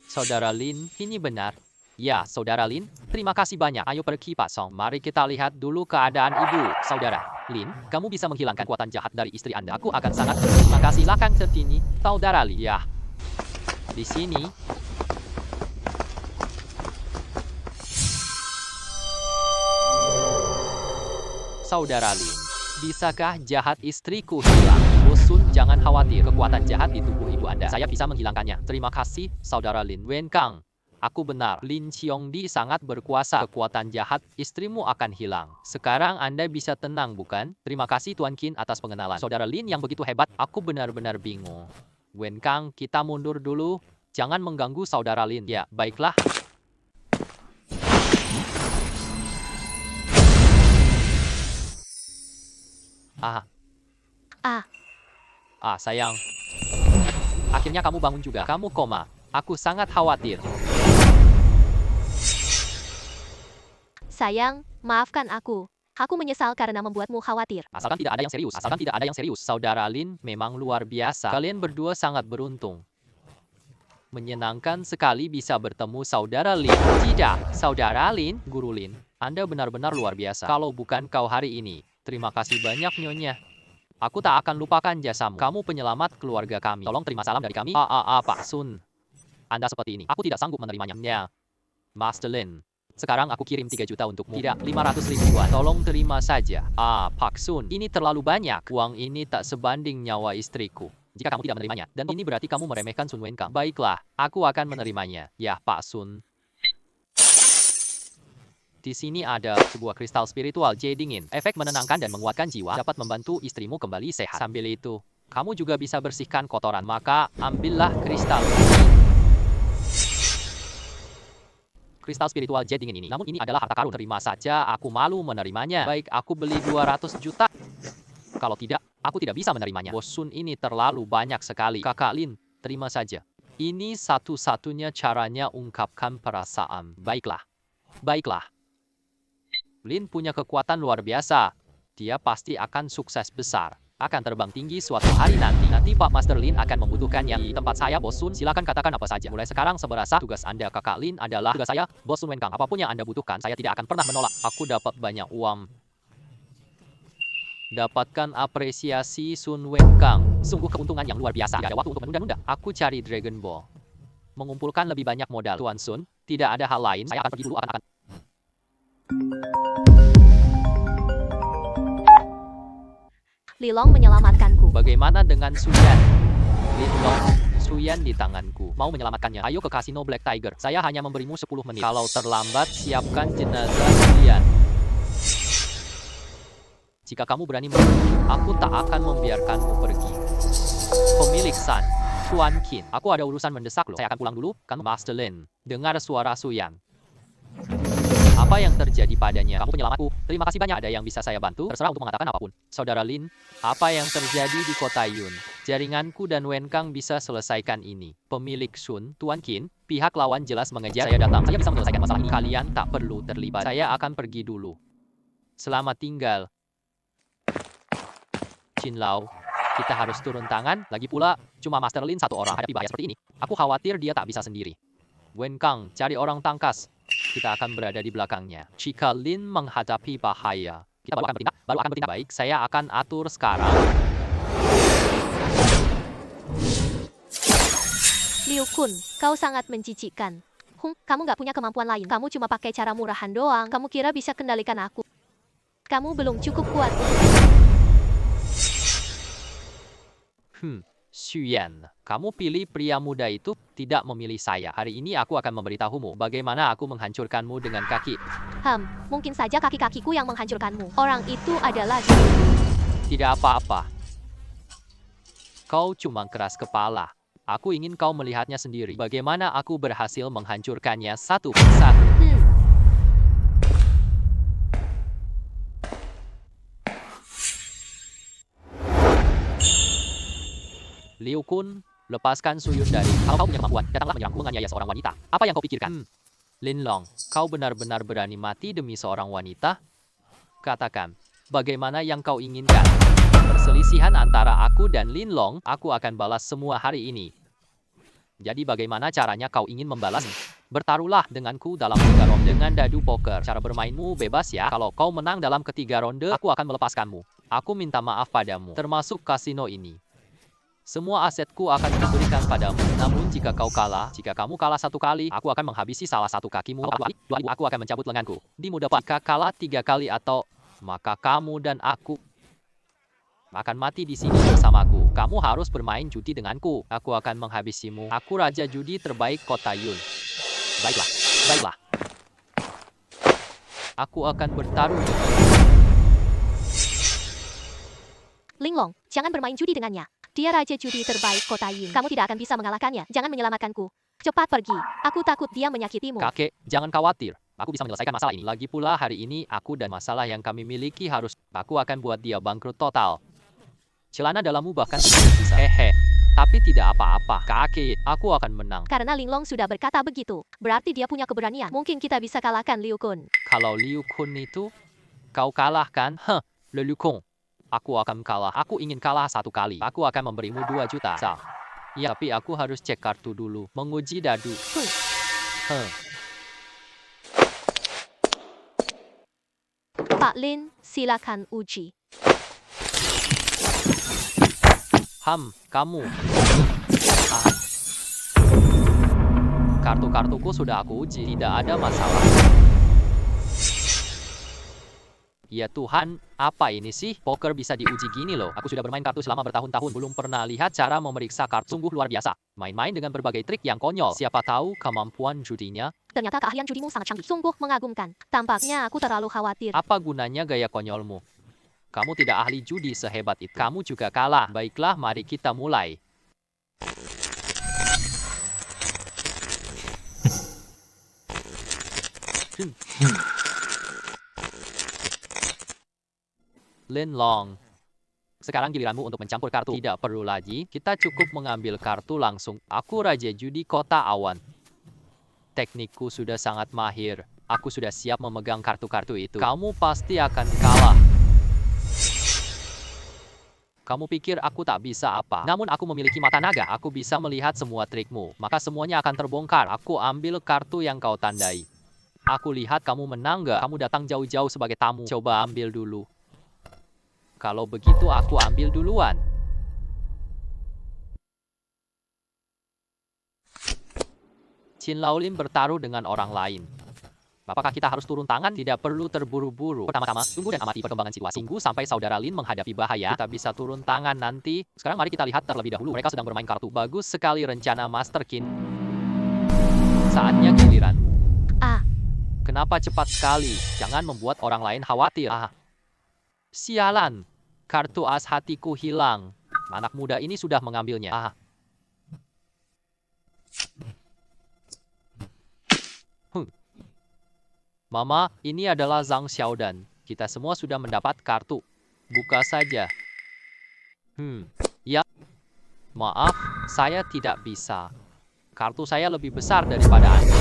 Saudara Lin, ini benar. Ya, saudara Lin, terima kasih banyak. Ayo pergi, Pak Song. Mari kita lihat dulu keadaan ibu. Saudara Lin, kamu bisa menghilangkan kekuatan jahat dari istri Anda. Aku akan sangat berterima kasih. Silakan ke sini, saudara Lin. Ya, di sini. Saudara Lin, bisakah jahat istriku hilang? Bosun, jangan khawatir. Kekuatan jahat di tubuh ibu Anda, saya bisa menghilangkannya. Terima kasih, saudara Lin Wenkang. Aku benar, Lin Qiongdi sangat berkuasa. Kekuatan jahat istrimu akan hilang. Sekarang Anda bisa tenang, bukan? Terima kasih Tuan Qin atas pengenalan. Saudara Lin yang begitu hebat, aku benar-benar bingung. Wenkang, kita mundur dulu. Jangan mengganggu saudara Lin. Ya, baiklah. Sayang. Akhirnya kamu bangun juga. Kamu koma. Aku sangat khawatir. Sayang, maafkan aku. Aku menyesal karena membuatmu khawatir. Asalkan tidak ada yang serius. Asalkan tidak ada yang serius. Saudara Lin memang luar biasa. Kalian berdua sangat beruntung. Menyenangkan sekali bisa bertemu saudara Lin. Tidak, saudara Lin, Guru Lin. Anda benar-benar luar biasa. Kalau bukan kau hari ini. Terima kasih banyak, Nyonya. Aku tak akan lupakan jasamu. Kamu penyelamat keluarga kami. Tolong terima salam dari kami. Pak Sun. Anda seperti ini. Aku tidak sanggup menerimanya. Ya. Master Lin. Sekarang aku kirim 3 juta untukmu. Tidak, 500 ribuan. Tolong terima saja. Pak Sun. Ini terlalu banyak. Uang ini tak sebanding nyawa istriku. Jika kamu tidak menerimanya. Dan ini berarti kamu meremehkan Sun Wenkang. Baiklah, aku akan menerimanya. Ya, Pak Sun. Di sini ada sebuah kristal spiritual J dingin. Efek menenangkan dan menguatkan jiwa dapat membantu istrimu kembali sehat. Sambil itu, kamu juga bisa bersihkan kotoran. Maka, ambillah kristal ini. Kristal spiritual J dingin ini. Namun ini adalah harta karun. Terima saja, aku malu menerimanya. Baik, aku beli 200 juta. Kalau tidak, aku tidak bisa menerimanya. Bos Sun ini terlalu banyak sekali. Kakak Lin, terima saja. Ini satu-satunya caranya ungkapkan perasaan. Baiklah. Baiklah. Lin punya kekuatan luar biasa. Dia pasti akan sukses besar. Akan terbang tinggi suatu hari nanti. Nanti Pak Master Lin akan membutuhkannya di tempat saya, Bos Sun. Silakan katakan apa saja. Mulai sekarang seberasa tugas Anda, Kakak Lin, adalah tugas saya, Bos Sun Wenkang. Apapun yang Anda butuhkan, saya tidak akan pernah menolak. Aku dapat banyak uang. Dapatkan apresiasi Sun Wenkang. Sungguh keuntungan yang luar biasa. Tidak ada waktu untuk menunda-nunda. Aku cari Dragon Ball. mengumpulkan lebih banyak modal. Tuan Sun, tidak ada hal lain. Saya akan pergi dulu akan. Lilong menyelamatkanku. Bagaimana dengan Suyan? Linlong, Suyan di tanganku. Mau menyelamatkannya. Ayo ke kasino Black Tiger. Saya hanya memberimu 10 menit. Kalau terlambat, siapkan jenazah Suyan. Jika kamu berani aku tak akan membiarkanmu pergi. Pemilik San, Tuan Qin. Aku ada urusan mendesak loh. Saya akan pulang dulu, kan Master Lin. Dengar suara Suyan. Apa yang terjadi padanya? Kamu penyelamatku. Terima kasih banyak. Ada yang bisa saya bantu? Terserah untuk mengatakan apapun. Saudara Lin, apa yang terjadi di kota Yun? Jaringanku dan Wenkang bisa selesaikan ini. Pemilik Sun, Tuan Qin, pihak lawan jelas mengejar. Saya datang. Saya bisa menyelesaikan masalah ini. Kalian tak perlu terlibat. Saya akan pergi dulu. Selamat tinggal. Qin Lao, kita harus turun tangan. Lagi pula, cuma Master Lin satu orang hadapi bahaya seperti ini. Aku khawatir dia tak bisa sendiri. Wenkang, cari orang tangkas. Kita akan berada di belakangnya. Jika Lin menghadapi bahaya, kita baru akan bertindak. Baik, saya akan atur sekarang. Liu Kun, kau sangat menjijikkan. Kamu nggak punya kemampuan lain. Kamu cuma pakai cara murahan doang. Kamu kira bisa kendalikan aku. Kamu belum cukup kuat. Xuyan, kamu pilih pria muda itu, tidak memilih saya. Hari ini aku akan memberitahumu bagaimana aku menghancurkanmu dengan kaki. Mungkin saja kaki-kakiku yang menghancurkanmu. Orang itu adalah... Tidak apa-apa. Kau cuma keras kepala. Aku ingin kau melihatnya sendiri. Bagaimana aku berhasil menghancurkannya satu persatu. Liu Kun, lepaskan Suyun dari. Kalau kau punya kemampuan, datanglah menyerangku menganiaya seorang wanita. Apa yang kau pikirkan? Linlong, kau benar-benar berani mati demi seorang wanita? Katakan, bagaimana yang kau inginkan? Perselisihan antara aku dan Linlong, aku akan balas semua hari ini. Jadi bagaimana caranya kau ingin membalas? Bertaruhlah denganku dalam 3 ronde dengan dadu poker. Cara bermainmu bebas ya. Kalau kau menang dalam ketiga ronde, aku akan melepaskanmu. Aku minta maaf padamu, termasuk kasino ini. Semua asetku akan kuberikan padamu. Namun jika kamu kalah 1 kali, aku akan menghabisi salah satu kakimu. Aku akan mencabut lenganku. Di muda jika kalah 3 kali atau, maka kamu dan aku akan mati di sini bersamaku. Kamu harus bermain judi denganku. Aku akan menghabisimu. Aku raja judi terbaik kota Yun. Baiklah. Aku akan bertaruh denganmu. Linlong, jangan bermain judi dengannya. Dia raja judi terbaik kota Yin. Kamu tidak akan bisa mengalahkannya. Jangan menyelamatkanku. Cepat pergi. Aku takut dia menyakitimu. Kakek, jangan khawatir. Aku bisa menyelesaikan masalah ini. Lagi pula hari ini aku dan masalah yang kami miliki aku akan buat dia bangkrut total. Celana dalammu bahkan tidak bisa. Tapi tidak apa-apa. Kakek, aku akan menang. Karena Linlong sudah berkata begitu. Berarti dia punya keberanian. Mungkin kita bisa kalahkan Liu Kun. Kalau Liu Kun itu, kau kalahkan? Liu Kun. Aku akan kalah. Aku ingin kalah 1 kali. Aku akan memberimu 2 juta. Ya, tapi aku harus cek kartu dulu. Menguji dadu. Pak Lin, silakan uji. Kamu. Kartu-kartuku sudah aku uji. Tidak ada masalah. Ya Tuhan, apa ini sih? Poker bisa diuji gini loh. Aku sudah bermain kartu selama bertahun-tahun. Belum pernah lihat cara memeriksa kartu. Sungguh luar biasa. Main-main dengan berbagai trik yang konyol. Siapa tahu kemampuan judinya. Ternyata keahlian judimu sangat canggih. Sungguh mengagumkan. Tampaknya aku terlalu khawatir. Apa gunanya gaya konyolmu? Kamu tidak ahli judi sehebat itu. Kamu juga kalah. Baiklah, mari kita mulai. Linlong, sekarang giliranmu untuk mencampur kartu. Tidak perlu lagi, kita cukup mengambil kartu langsung. Aku raja judi kota awan. Teknikku sudah sangat mahir. Aku sudah siap memegang kartu-kartu itu. Kamu pasti akan kalah. Kamu pikir aku tak bisa apa? Namun aku memiliki mata naga. Aku bisa melihat semua trikmu. Maka semuanya akan terbongkar. Aku ambil kartu yang kau tandai. Aku lihat kamu menang gak? Kamu datang jauh-jauh sebagai tamu. Coba ambil dulu. Kalau begitu aku ambil duluan. Qin Laolin bertaruh dengan orang lain. Apakah kita harus turun tangan? Tidak perlu terburu-buru. Pertama-tama, tunggu dan amati perkembangan situasi. Tunggu sampai saudara Lin menghadapi bahaya. Kita bisa turun tangan nanti. Sekarang mari kita lihat terlebih dahulu. Mereka sedang bermain kartu. Bagus sekali rencana Master Qin. Saatnya giliran. Kenapa cepat sekali? Jangan membuat orang lain khawatir. Sialan. Kartu as hatiku hilang. Anak muda ini sudah mengambilnya. Mama, ini adalah Zhang Xiaodan. Kita semua sudah mendapat kartu. Buka saja. Ya. Maaf, saya tidak bisa. Kartu saya lebih besar daripada Anda.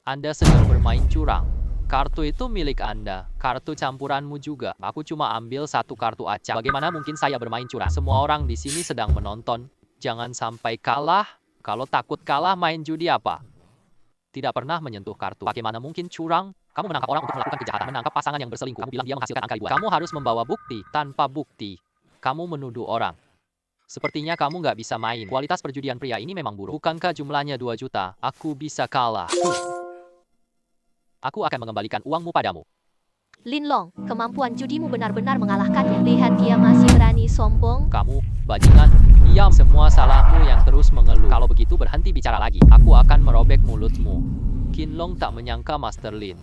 Anda sedang bermain curang. Kartu itu milik Anda. Kartu campuranmu juga. Aku cuma ambil satu kartu acak. Bagaimana mungkin saya bermain curang? Semua orang di sini sedang menonton. Jangan sampai kalah. Kalau takut kalah, main judi apa? Tidak pernah menyentuh kartu. Bagaimana mungkin curang? Kamu menangkap orang untuk melakukan kejahatan, menangkap pasangan yang berselingkuh. Kamu bilang dia menghasilkan angka ribuan. Kamu harus membawa bukti. Tanpa bukti, kamu menuduh orang. Sepertinya kamu nggak bisa main. Kualitas perjudian pria ini memang buruk. Bukankah jumlahnya 2 juta? Aku bisa kalah. Aku akan mengembalikan uangmu padamu. Linlong, kemampuan judimu benar-benar mengalahkannya. Lihat dia masih berani sombong. Kamu, bajingan, diam. Semua salahmu yang terus mengeluh. Kalau begitu berhenti bicara lagi. Aku akan merobek mulutmu. Qinlong tak menyangka Master Lin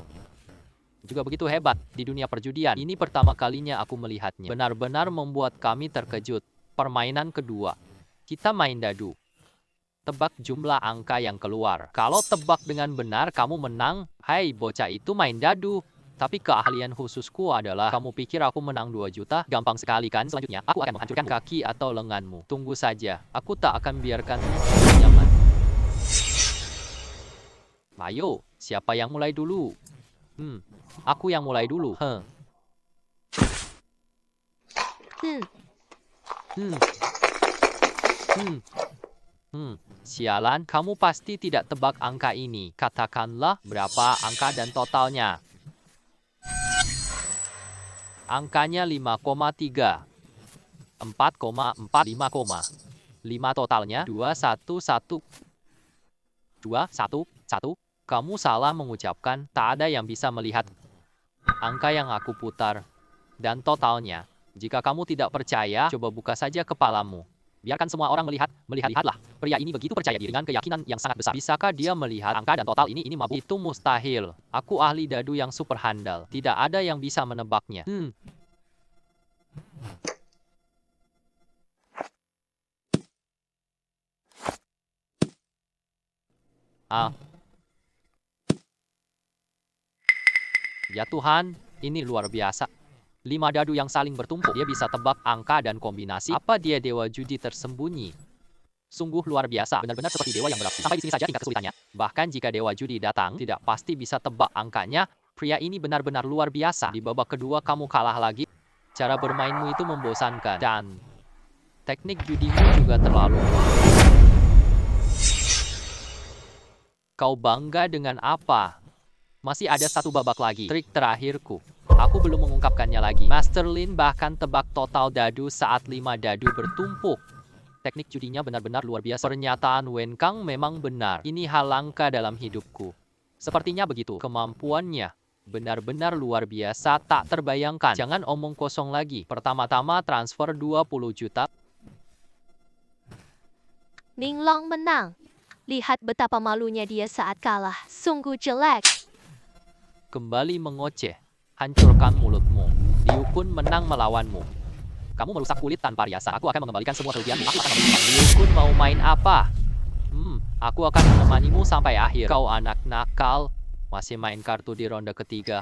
juga begitu hebat di dunia perjudian. Ini pertama kalinya aku melihatnya. Benar-benar membuat kami terkejut. Permainan kedua. Kita main dadu. Tebak jumlah angka yang keluar. Kalau tebak dengan benar, kamu menang. Hai, bocah itu main dadu. Tapi keahlian khususku adalah, kamu pikir aku menang 2 juta? Gampang sekali kan? Selanjutnya, aku akan menghancurkan kaki atau lenganmu. Tunggu saja. Aku tak akan biarkanmu nyaman. Ayo, siapa yang mulai dulu? Aku yang mulai dulu. Sialan, kamu pasti tidak tebak angka ini. Katakanlah berapa angka dan totalnya. Angkanya 5,3. 4,45, 5 totalnya 211. 211. Kamu salah mengucapkan. Tak ada yang bisa melihat angka yang aku putar dan totalnya. Jika kamu tidak percaya, coba buka saja kepalamu. Biarkan semua orang melihat. Lihatlah. Pria ini begitu percaya diri dengan keyakinan yang sangat besar. Bisakah dia melihat angka dan total ini mabuk? Itu mustahil. Aku ahli dadu yang super handal. Tidak ada yang bisa menebaknya. Ya Tuhan, ini luar biasa. 5 dadu yang saling bertumpuk. Dia bisa tebak angka dan kombinasi. Apa dia dewa judi tersembunyi? Sungguh luar biasa. Benar-benar seperti dewa yang berlaku. Sampai di sini saja tingkat kesulitannya. Bahkan jika dewa judi datang, tidak pasti bisa tebak angkanya. Pria ini benar-benar luar biasa. Di babak kedua kamu kalah lagi. Cara bermainmu itu membosankan. Dan teknik judimu juga terlalu. Kau bangga dengan apa? Masih ada satu babak lagi. Trik terakhirku. Aku belum mengungkapkannya lagi. Master Lin bahkan tebak total dadu saat 5 dadu bertumpuk. Teknik judinya benar-benar luar biasa. Pernyataan Wen Kang memang benar. Ini hal langka dalam hidupku. Sepertinya begitu. Kemampuannya benar-benar luar biasa, tak terbayangkan. Jangan omong kosong lagi. Pertama-tama transfer 20 juta. Linlong menang. Lihat betapa malunya dia saat kalah. Sungguh jelek. Kembali mengoceh. Hancurkan mulutmu. Liu Kun menang melawanmu. Kamu merusak kulit tanpa riasa. Aku akan mengembalikan semua kerugianmu. Liu Kun mau main apa? Aku akan menemanimu sampai akhir. Kau anak nakal. Masih main kartu di ronde ketiga.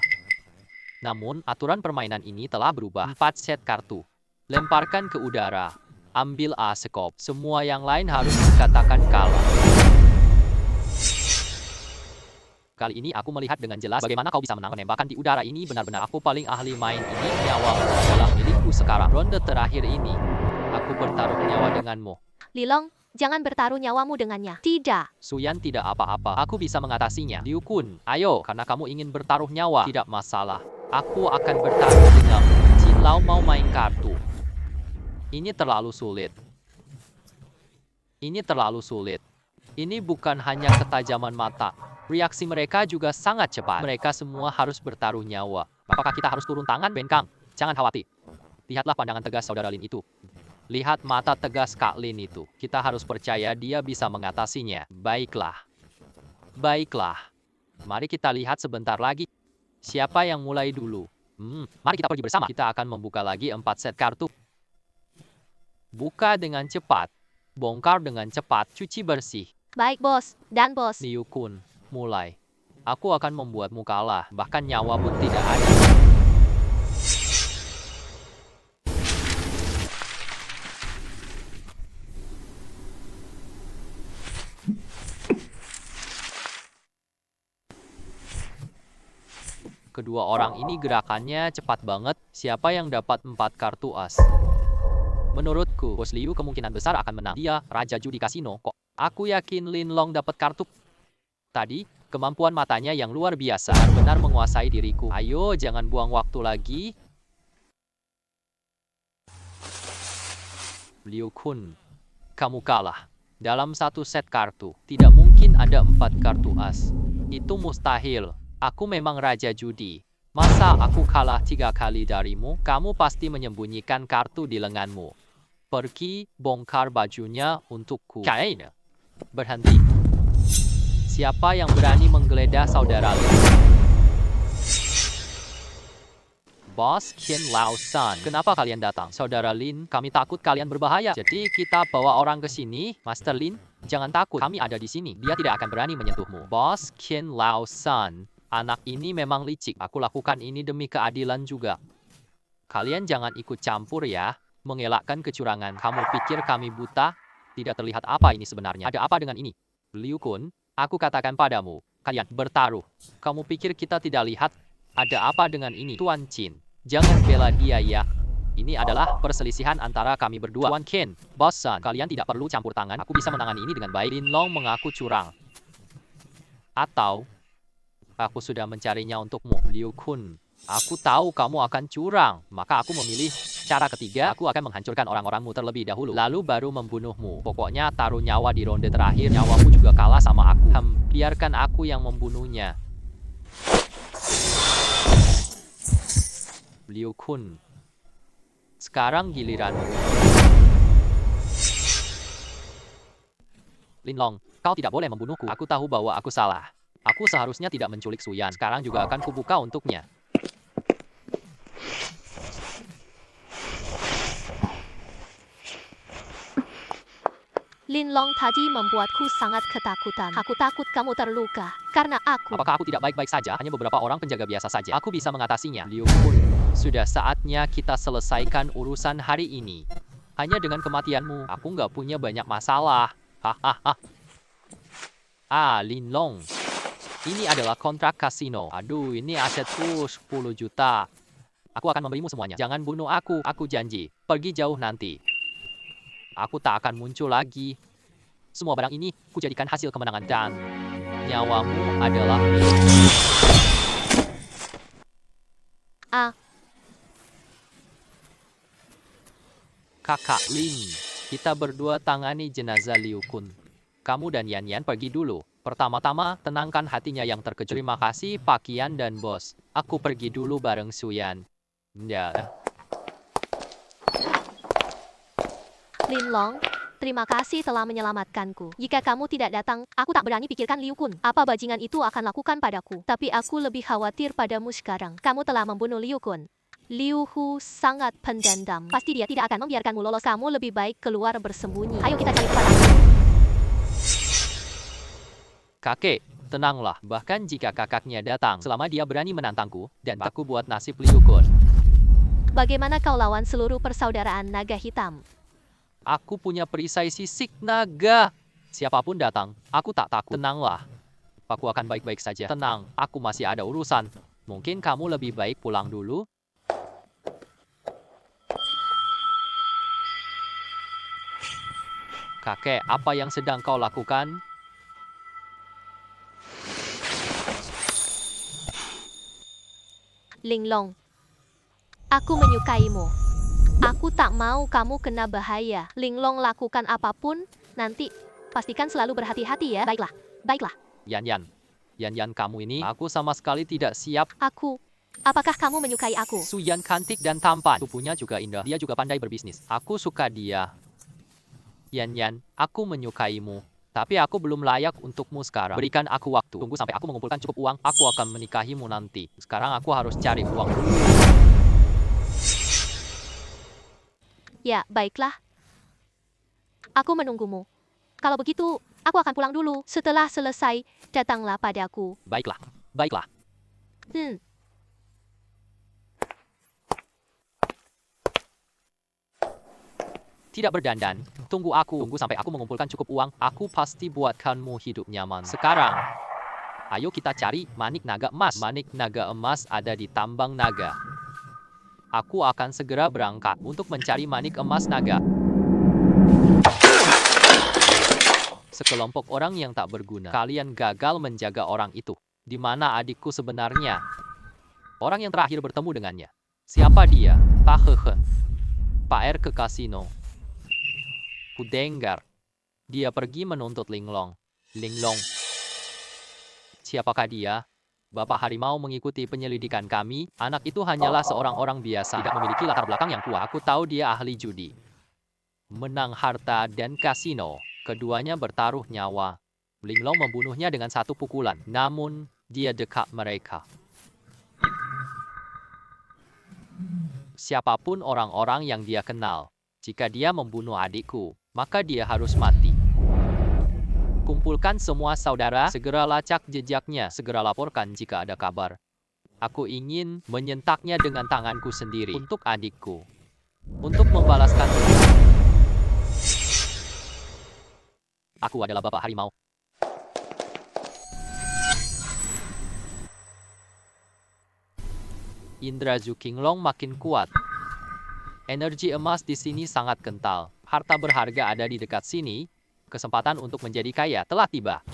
Namun, aturan permainan ini telah berubah. 4 set kartu. Lemparkan ke udara. Ambil asekop. Semua yang lain harus dikatakan kalah. Kali ini aku melihat dengan jelas bagaimana kau bisa menang. Penembakan di udara ini benar-benar aku paling ahli main ini. Nyawamu adalah milikku sekarang. Ronde terakhir ini, aku bertaruh nyawa denganmu. Lilong, jangan bertaruh nyawamu dengannya. Tidak. Suyan tidak apa-apa. Aku bisa mengatasinya. Liu Kun, ayo. Karena kamu ingin bertaruh nyawa. Tidak masalah. Aku akan bertaruh denganmu. Qin Lao mau main kartu. Ini terlalu sulit. Ini terlalu sulit. Ini bukan hanya ketajaman mata. Reaksi mereka juga sangat cepat. Mereka semua harus bertaruh nyawa. Apakah kita harus turun tangan, Ben Kang? Jangan khawatir. Lihatlah pandangan tegas saudara Lin itu. Lihat mata tegas Kak Lin itu. Kita harus percaya dia bisa mengatasinya. Baiklah. Baiklah. Mari kita lihat sebentar lagi. Siapa yang mulai dulu? Mari kita pergi bersama. Kita akan membuka lagi 4 set kartu. Buka dengan cepat. Bongkar dengan cepat. Cuci bersih. Baik, bos. Dan bos. Liu Kun, mulai. Aku akan membuatmu kalah. Bahkan nyawa pun tidak ada. Kedua orang ini gerakannya cepat banget. Siapa yang dapat 4 kartu as? Menurutku, Bos Liu kemungkinan besar akan menang. Dia raja judi kasino kok. Aku yakin Lin Long dapat kartu. Tadi, kemampuan matanya yang luar biasa benar menguasai diriku. Ayo, jangan buang waktu lagi. Liu Kun, kamu kalah. Dalam 1 set kartu, tidak mungkin ada 4 kartu as. Itu mustahil. Aku memang raja judi. Masa aku kalah 3 kali darimu? Kamu pasti menyembunyikan kartu di lenganmu. Pergi, bongkar bajunya untukku. Kain. Berhenti. Siapa yang berani menggeledah saudara Lin? Bos Qin Lao San. Kenapa kalian datang? Saudara Lin, kami takut kalian berbahaya. Jadi kita bawa orang ke sini. Master Lin, jangan takut. Kami ada di sini. Dia tidak akan berani menyentuhmu. Bos Qin Lao San. Anak ini memang licik. Aku lakukan ini demi keadilan juga. Kalian jangan ikut campur ya. Mengelakkan kecurangan. Kamu pikir kami buta? Tidak terlihat apa ini sebenarnya. Ada apa dengan ini? Liu Kun, aku katakan padamu. Kalian bertaruh. Kamu pikir kita tidak lihat? Ada apa dengan ini? Tuan Qin, jangan bela dia ya. Ini adalah perselisihan antara kami berdua. Tuan Qin, Bos San, kalian tidak perlu campur tangan. Aku bisa menangani ini dengan baik. Lin Long mengaku curang. Atau aku sudah mencarinya untukmu, Liu Kun. Aku tahu kamu akan curang, maka aku memilih cara ketiga. Aku akan menghancurkan orang-orangmu terlebih dahulu, lalu baru membunuhmu. Pokoknya taruh nyawa di ronde terakhir. Nyawamu juga kalah sama aku. Biarkan aku yang membunuhnya. Liu Kun, sekarang giliranmu. Lin Long, kau tidak boleh membunuhku. Aku tahu bahwa aku salah. Aku seharusnya tidak menculik Suyan. Sekarang juga akan kubuka untuknya. Lin Long tadi membuatku sangat ketakutan. Aku takut kamu terluka. Karena aku... Apakah aku tidak baik-baik saja? Hanya beberapa orang penjaga biasa saja. Aku bisa mengatasinya. Liu Kun, sudah saatnya kita selesaikan urusan hari ini. Hanya dengan kematianmu, aku nggak punya banyak masalah. Hahaha. Lin Long. Ini adalah kontrak kasino. Aduh, ini asetku 10 juta. Aku akan memberimu semuanya. Jangan bunuh aku. Aku janji. Pergi jauh nanti. Aku tak akan muncul lagi. Semua barang ini kujadikan hasil kemenangan dan nyawamu adalah milikku. Kakak Lin, kita berdua tangani jenazah Liu Kun. Kamu dan Yan Yan pergi dulu. Pertama-tama, tenangkan hatinya yang terkejut. Terima kasih, Pak Yan dan Bos. Aku pergi dulu bareng Suyan. Ya. Lin Long, terima kasih telah menyelamatkanku. Jika kamu tidak datang, aku tak berani pikirkan Liu Kun. Apa bajingan itu akan lakukan padaku. Tapi aku lebih khawatir padamu sekarang. Kamu telah membunuh Liu Kun. Liu Hu sangat pendendam. Pasti dia tidak akan membiarkanmu lolos. Kamu lebih baik keluar bersembunyi. Ayo kita cari tempat lain. Kakek, tenanglah. Bahkan jika kakaknya datang, selama dia berani menantangku, dan aku buat nasib Liu Kun. Bagaimana kau lawan seluruh persaudaraan naga hitam? Aku punya perisai sisik naga. Siapapun datang, aku tak takut. Tenanglah. Aku akan baik-baik saja. Tenang, aku masih ada urusan. Mungkin kamu lebih baik pulang dulu. Kakek, apa yang sedang kau lakukan? Ling Long, aku menyukaimu. Aku tak mau kamu kena bahaya. Ling Long lakukan apapun, Nanti, pastikan selalu berhati-hati ya. Baiklah, baiklah. Yan, kamu ini, aku sama sekali tidak siap. Apakah kamu menyukai aku? Suyan cantik dan tampan. Tubuhnya juga indah. Dia juga pandai berbisnis. Aku suka dia. Yan, aku menyukaimu. Tapi aku belum layak untukmu sekarang. Berikan aku waktu. Tunggu sampai aku mengumpulkan cukup uang. Aku akan menikahimu nanti. Sekarang aku harus cari uang dulu. Ya, baiklah. Aku menunggumu. Kalau begitu, aku akan pulang dulu. Setelah selesai, datanglah padaku. Baiklah. Tidak berdandan. Tunggu sampai aku mengumpulkan cukup uang. Aku pasti buatkanmu hidup nyaman. Sekarang, ayo kita cari manik naga emas. Manik naga emas ada di tambang naga. Aku akan segera berangkat untuk mencari manik emas naga. Sekelompok orang yang tak berguna. Kalian gagal menjaga orang itu. Di mana adikku sebenarnya? Orang yang terakhir bertemu dengannya. Siapa dia? Pak R ke kasino. Kudengar. Dia pergi menuntut Linglong. Siapakah dia? Bapak Harimau mengikuti penyelidikan kami. Anak itu hanyalah seorang orang biasa. Tidak memiliki latar belakang yang kuat. Aku tahu dia ahli judi. Menang harta dan kasino. Keduanya bertaruh nyawa. Linglong membunuhnya dengan satu pukulan. Namun, dia dekat mereka. Siapapun orang-orang yang dia kenal. Jika dia membunuh adikku, maka dia harus mati. Kumpulkan semua saudara, segera lacak jejaknya, segera laporkan jika ada kabar. Aku ingin menyentaknya dengan tanganku sendiri untuk adikku. Untuk membalaskan. Aku adalah Bapak Harimau. Indra Zukinglong makin kuat. Energi emas di sini sangat kental. Harta berharga ada di dekat sini. Kesempatan untuk menjadi kaya telah tiba.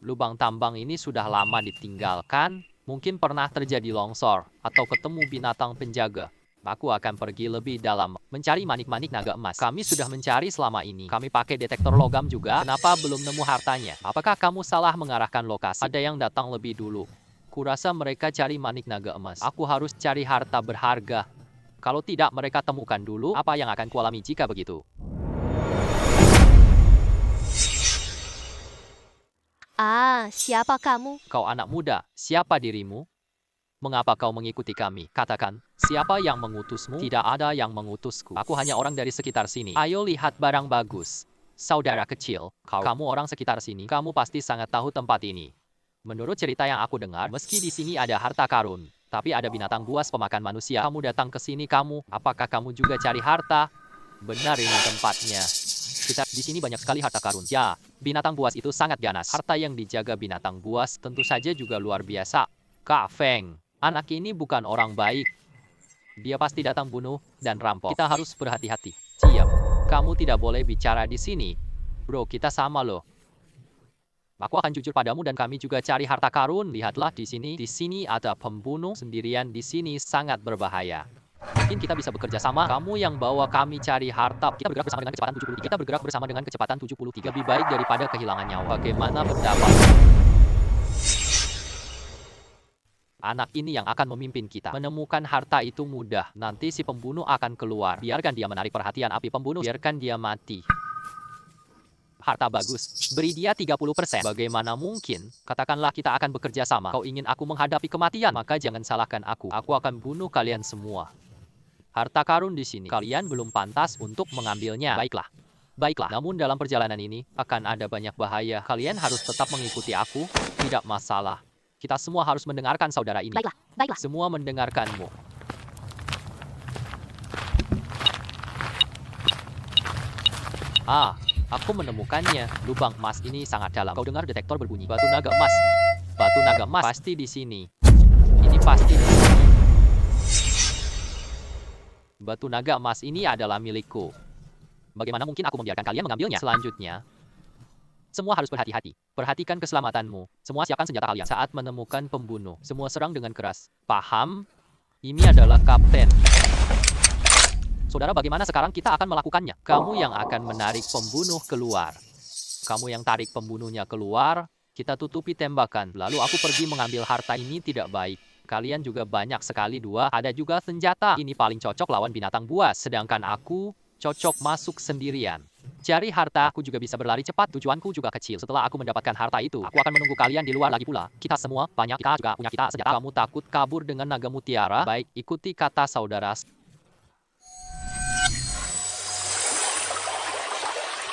Lubang tambang ini sudah lama ditinggalkan. Mungkin pernah terjadi longsor atau ketemu binatang penjaga. Aku akan pergi lebih dalam mencari manik-manik naga emas. Kami sudah mencari selama ini. Kami pakai detektor logam juga. Kenapa belum nemu hartanya? Apakah kamu salah mengarahkan lokasi? Ada yang datang lebih dulu. Kurasa mereka cari manik naga emas. Aku harus cari harta berharga. Kalau tidak mereka temukan dulu, apa yang akan kualami jika begitu? Siapa kamu? Kau anak muda, siapa dirimu? Mengapa kau mengikuti kami? Katakan, siapa yang mengutusmu? Tidak ada yang mengutusku. Aku hanya orang dari sekitar sini. Ayo lihat barang bagus. Saudara kecil, kamu orang sekitar sini. Kamu pasti sangat tahu tempat ini. Menurut cerita yang aku dengar, meski di sini ada harta karun, tapi ada binatang buas pemakan manusia. Kamu datang ke sini apakah kamu juga cari harta? Benar ini tempatnya. Di sini banyak sekali harta karun. Ya, binatang buas itu sangat ganas. Harta yang dijaga binatang buas tentu saja juga luar biasa. Kak Feng. Anak ini bukan orang baik. Dia pasti datang bunuh dan rampok. Kita harus berhati-hati. Diam. Kamu tidak boleh bicara di sini. Bro, kita sama loh. Aku akan jujur padamu dan kami juga cari harta karun. Lihatlah di sini. Di sini ada pembunuh sendirian di sini sangat berbahaya. Mungkin kita bisa bekerja sama. Kamu yang bawa kami cari harta. Kita bergerak bersama dengan kecepatan 73. Kita bergerak bersama dengan kecepatan 73. Lebih baik daripada kehilangan nyawa. Bagaimana pendapat? Anak ini yang akan memimpin kita. Menemukan harta itu mudah. Nanti si pembunuh akan keluar. Biarkan dia menarik perhatian api pembunuh. Biarkan dia mati. Harta bagus. Beri dia 30%. Bagaimana mungkin? Katakanlah kita akan bekerja sama. Kau ingin aku menghadapi kematian? Maka jangan salahkan aku. Aku akan bunuh kalian semua. Harta karun di sini. Kalian belum pantas untuk mengambilnya. Baiklah. Namun dalam perjalanan ini akan ada banyak bahaya. Kalian harus tetap mengikuti aku. Tidak masalah. Kita semua harus mendengarkan saudara ini. Baiklah. Semua mendengarkanmu. Aku menemukannya. Lubang emas ini sangat dalam. Kau dengar detektor berbunyi. Batu naga emas. Batu naga emas pasti di sini. Ini pasti di sini. Batu naga emas ini adalah milikku. Bagaimana mungkin aku membiarkan kalian mengambilnya? Selanjutnya, semua harus berhati-hati. Perhatikan keselamatanmu. Semua siapkan senjata kalian. Saat menemukan pembunuh, semua serang dengan keras. Paham? Ini adalah kapten. Saudara, bagaimana sekarang kita akan melakukannya? Kamu yang akan menarik pembunuh keluar. Kamu yang tarik pembunuhnya keluar, kita tutupi tembakan. Lalu aku pergi mengambil harta ini tidak baik. Kalian juga banyak sekali dua, ada juga senjata. Ini paling cocok lawan binatang buas. Sedangkan aku cocok masuk sendirian. Cari harta, aku juga bisa berlari cepat. Tujuanku juga kecil. Setelah aku mendapatkan harta itu, aku akan menunggu kalian di luar lagi pula. Kita semua, banyak kita juga punya kita senjata. Kamu takut kabur dengan naga mutiara? Baik, ikuti kata saudara.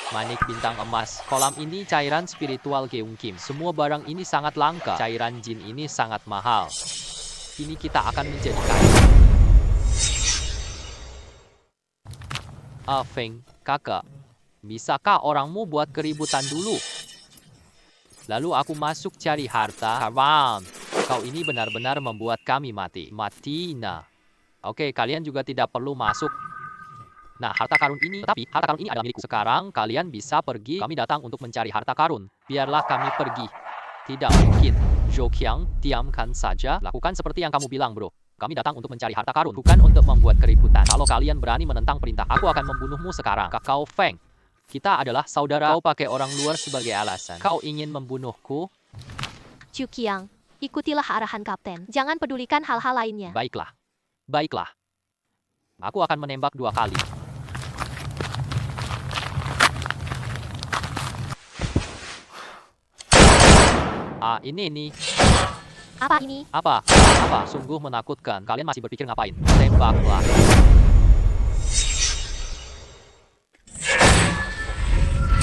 Manik bintang emas. Kolam ini cairan spiritual Geung Kim. Semua barang ini sangat langka. Cairan jin ini sangat mahal. Kini kita akan menjadi kaya. Feng, kakak. Bisakah orangmu buat keributan dulu? Lalu aku masuk cari harta. Haram. Kau ini benar-benar membuat kami mati. Mati, nah. Oke, kalian juga tidak perlu masuk. Nah, harta karun ini, tetapi harta karun ini adalah milikku. Sekarang kalian bisa pergi. Kami datang untuk mencari harta karun. Biarlah kami pergi. Tidak mungkin. Zhou-Qiang, diamkan saja. Lakukan seperti yang kamu bilang, bro. Kami datang untuk mencari harta karun, bukan untuk membuat keributan. Kalau kalian berani menentang perintah, aku akan membunuhmu sekarang. Kakao Feng. Kita adalah saudara. Kau pakai orang luar sebagai alasan. Kau ingin membunuhku? Zhuqiang, ikutilah arahan kapten. Jangan pedulikan hal-hal lainnya. Baiklah. Baiklah. Aku akan menembak 2 kali. Ini. Apa ini? Apa? Sungguh menakutkan. Kalian masih berpikir ngapain? Tembaklah.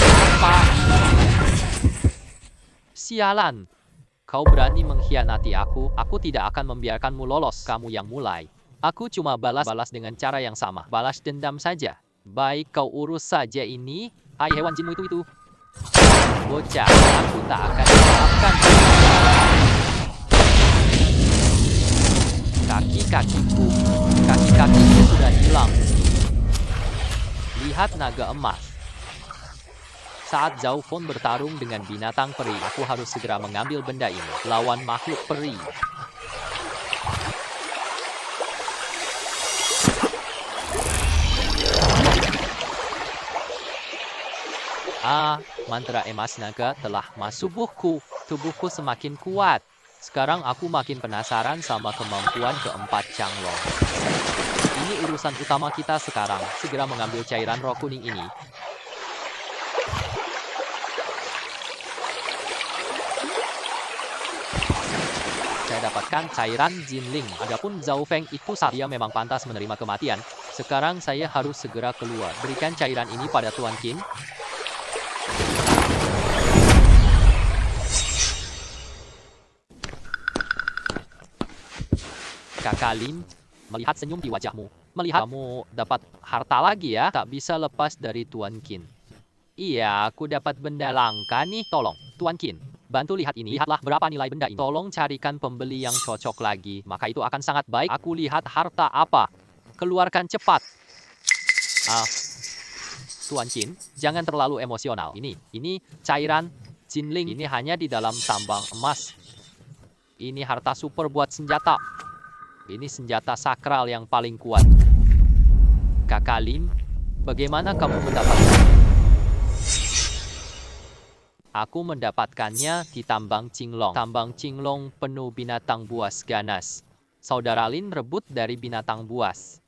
Apa? Sialan. Kau berani mengkhianati aku. Aku tidak akan membiarkanmu lolos. Kamu yang mulai. Aku cuma balas dengan cara yang sama. Balas dendam saja. Baik, kau urus saja ini. Hai hewan jinmu itu. Bocah, aku tak akan maafkan. Kaki-kakiku sudah hilang. Lihat naga emas. Saat Zhao Fon bertarung dengan binatang peri, aku harus segera mengambil benda ini. Lawan makhluk peri. Mantra emas naga telah masuk tubuhku. Tubuhku semakin kuat. Sekarang aku makin penasaran sama kemampuan keempat Changlong. Ini urusan utama kita sekarang. Segera mengambil cairan roh kuning ini. Saya dapatkan cairan Jinling. Adapun Zhao Feng itu saat dia memang pantas menerima kematian. Sekarang saya harus segera keluar. Berikan cairan ini pada Tuan Qin. Kakak Lin, melihat senyum di wajahmu. Melihat kamu dapat harta lagi ya. Tak bisa lepas dari Tuan Qin. Iya, aku dapat benda langka nih. Tolong, Tuan Qin. Bantu lihat ini. Lihatlah berapa nilai benda ini. Tolong carikan pembeli yang cocok lagi. Maka itu akan sangat baik. Aku lihat harta apa. Keluarkan cepat. Tuan Qin, jangan terlalu emosional. Ini cairan Jinling. Ini hanya di dalam tambang emas. Ini harta super buat senjata. Ini senjata sakral yang paling kuat. Kakak Lin, bagaimana kamu mendapatkannya? Aku mendapatkannya di tambang Qinglong. Tambang Qinglong penuh binatang buas ganas. Saudara Lin rebut dari binatang buas.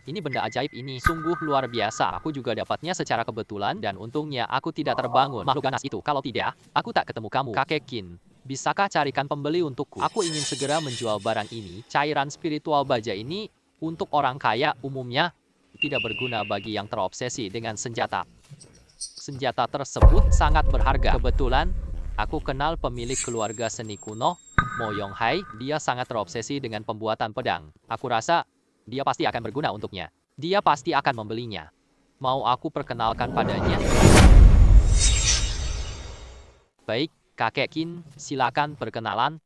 Ini benda ajaib ini sungguh luar biasa. Aku juga dapatnya secara kebetulan dan untungnya aku tidak terbangun makhluk ganas itu. Kalau tidak, aku tak ketemu kamu. Kakek Qin, bisakah carikan pembeli untukku? Aku ingin segera menjual barang ini. Cairan spiritual baja ini untuk orang kaya umumnya tidak berguna bagi yang terobsesi dengan senjata. Senjata tersebut sangat berharga. Kebetulan, aku kenal pemilik keluarga seni kuno, Mo Yonghai. Dia sangat terobsesi dengan pembuatan pedang. Aku rasa dia pasti akan berguna untuknya. Dia pasti akan membelinya. Mau aku perkenalkan padanya? Baik, Kakek Qin, silakan perkenalan.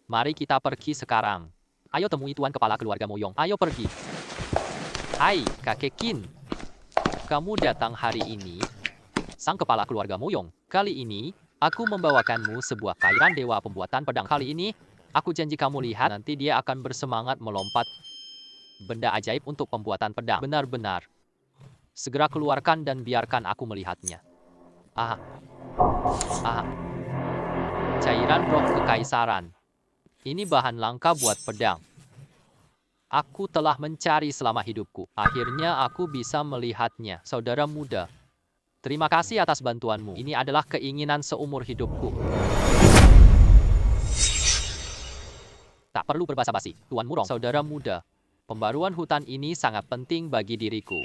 Mari kita pergi sekarang. Ayo temui tuan kepala keluarga Moyong. Ayo pergi. Hai, Kakek Qin. Kamu datang hari ini. Sang kepala keluarga Moyong. Kali ini, aku membawakanmu sebuah cairan dewa pembuatan pedang. Kali ini, aku janji kamu lihat nanti dia akan bersemangat melompat. benda ajaib untuk pembuatan pedang. Benar-benar. Segera keluarkan dan biarkan aku melihatnya. Ah, ah, cairan roh kekaisaran. Ini bahan langka buat pedang. Aku telah mencari selama hidupku. Akhirnya aku bisa melihatnya. Saudara muda, terima kasih atas bantuanmu. Ini adalah keinginan seumur hidupku. Tak perlu berbasa-basi, Tuan Murong. Saudara muda, pembaruan hutan ini sangat penting bagi diriku.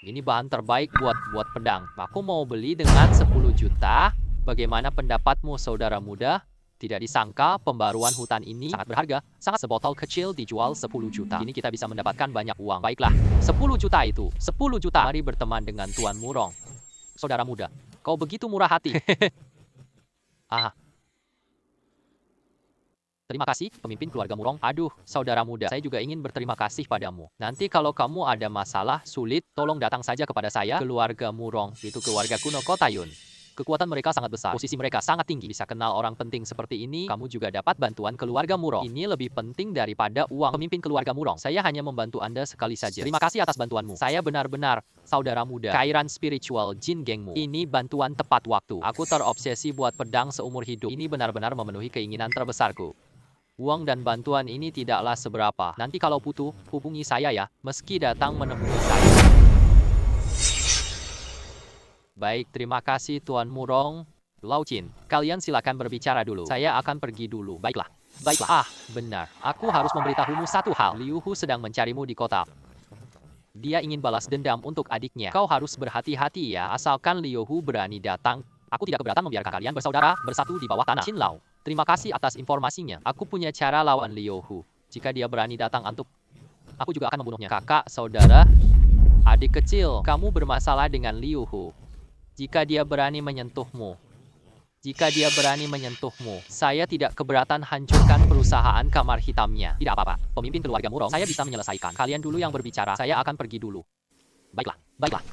Ini bahan terbaik buat pedang. Aku mau beli dengan 10 juta. Bagaimana pendapatmu, saudara muda? Tidak disangka pembaruan hutan ini sangat berharga. Sangat sebotol kecil dijual 10 juta. Ini kita bisa mendapatkan banyak uang. Baiklah, 10 juta itu. 10 juta. Mari berteman dengan Tuan Murong. Saudara muda, kau begitu murah hati. Ah. Terima kasih, pemimpin keluarga Murong. Aduh, saudara muda, saya juga ingin berterima kasih padamu. Nanti kalau kamu ada masalah sulit, tolong datang saja kepada saya. Keluarga Murong, itu keluarga kuno Kota Yun. Kekuatan mereka sangat besar, posisi mereka sangat tinggi. Bisa kenal orang penting seperti ini, kamu juga dapat bantuan keluarga Murong. Ini lebih penting daripada uang. Pemimpin keluarga Murong, saya hanya membantu Anda sekali saja. Terima kasih atas bantuanmu. Saya benar-benar, saudara muda, kairan spiritual Jin gengmu. Ini bantuan tepat waktu. Aku terobsesi buat pedang seumur hidup. Ini benar-benar memenuhi keinginan terbesarku. Uang dan bantuan ini tidaklah seberapa. Nanti kalau butuh, hubungi saya ya, meski datang menemui saya. Baik, terima kasih Tuan Murong. Lau Jin, kalian silakan berbicara dulu. Saya akan pergi dulu. Baiklah. Baiklah. Ah, benar. Aku harus memberitahumu satu hal. Liu Hu sedang mencarimu di kota. Dia ingin balas dendam untuk adiknya. Kau harus berhati-hati ya, asalkan Liu Hu berani datang. Aku tidak keberatan membiarkan kalian bersaudara bersatu di bawah tanah. Qin Lao, terima kasih atas informasinya. Aku punya cara lawan Liu Hu. Jika dia berani datang aku juga akan membunuhnya. Kakak, saudara, adik kecil, kamu bermasalah dengan Liu Hu. Jika dia berani menyentuhmu, saya tidak keberatan hancurkan perusahaan kamar hitamnya. Tidak apa-apa, pemimpin keluarga Murong, saya bisa menyelesaikan. Kalian dulu yang berbicara, saya akan pergi dulu. Baiklah, baiklah.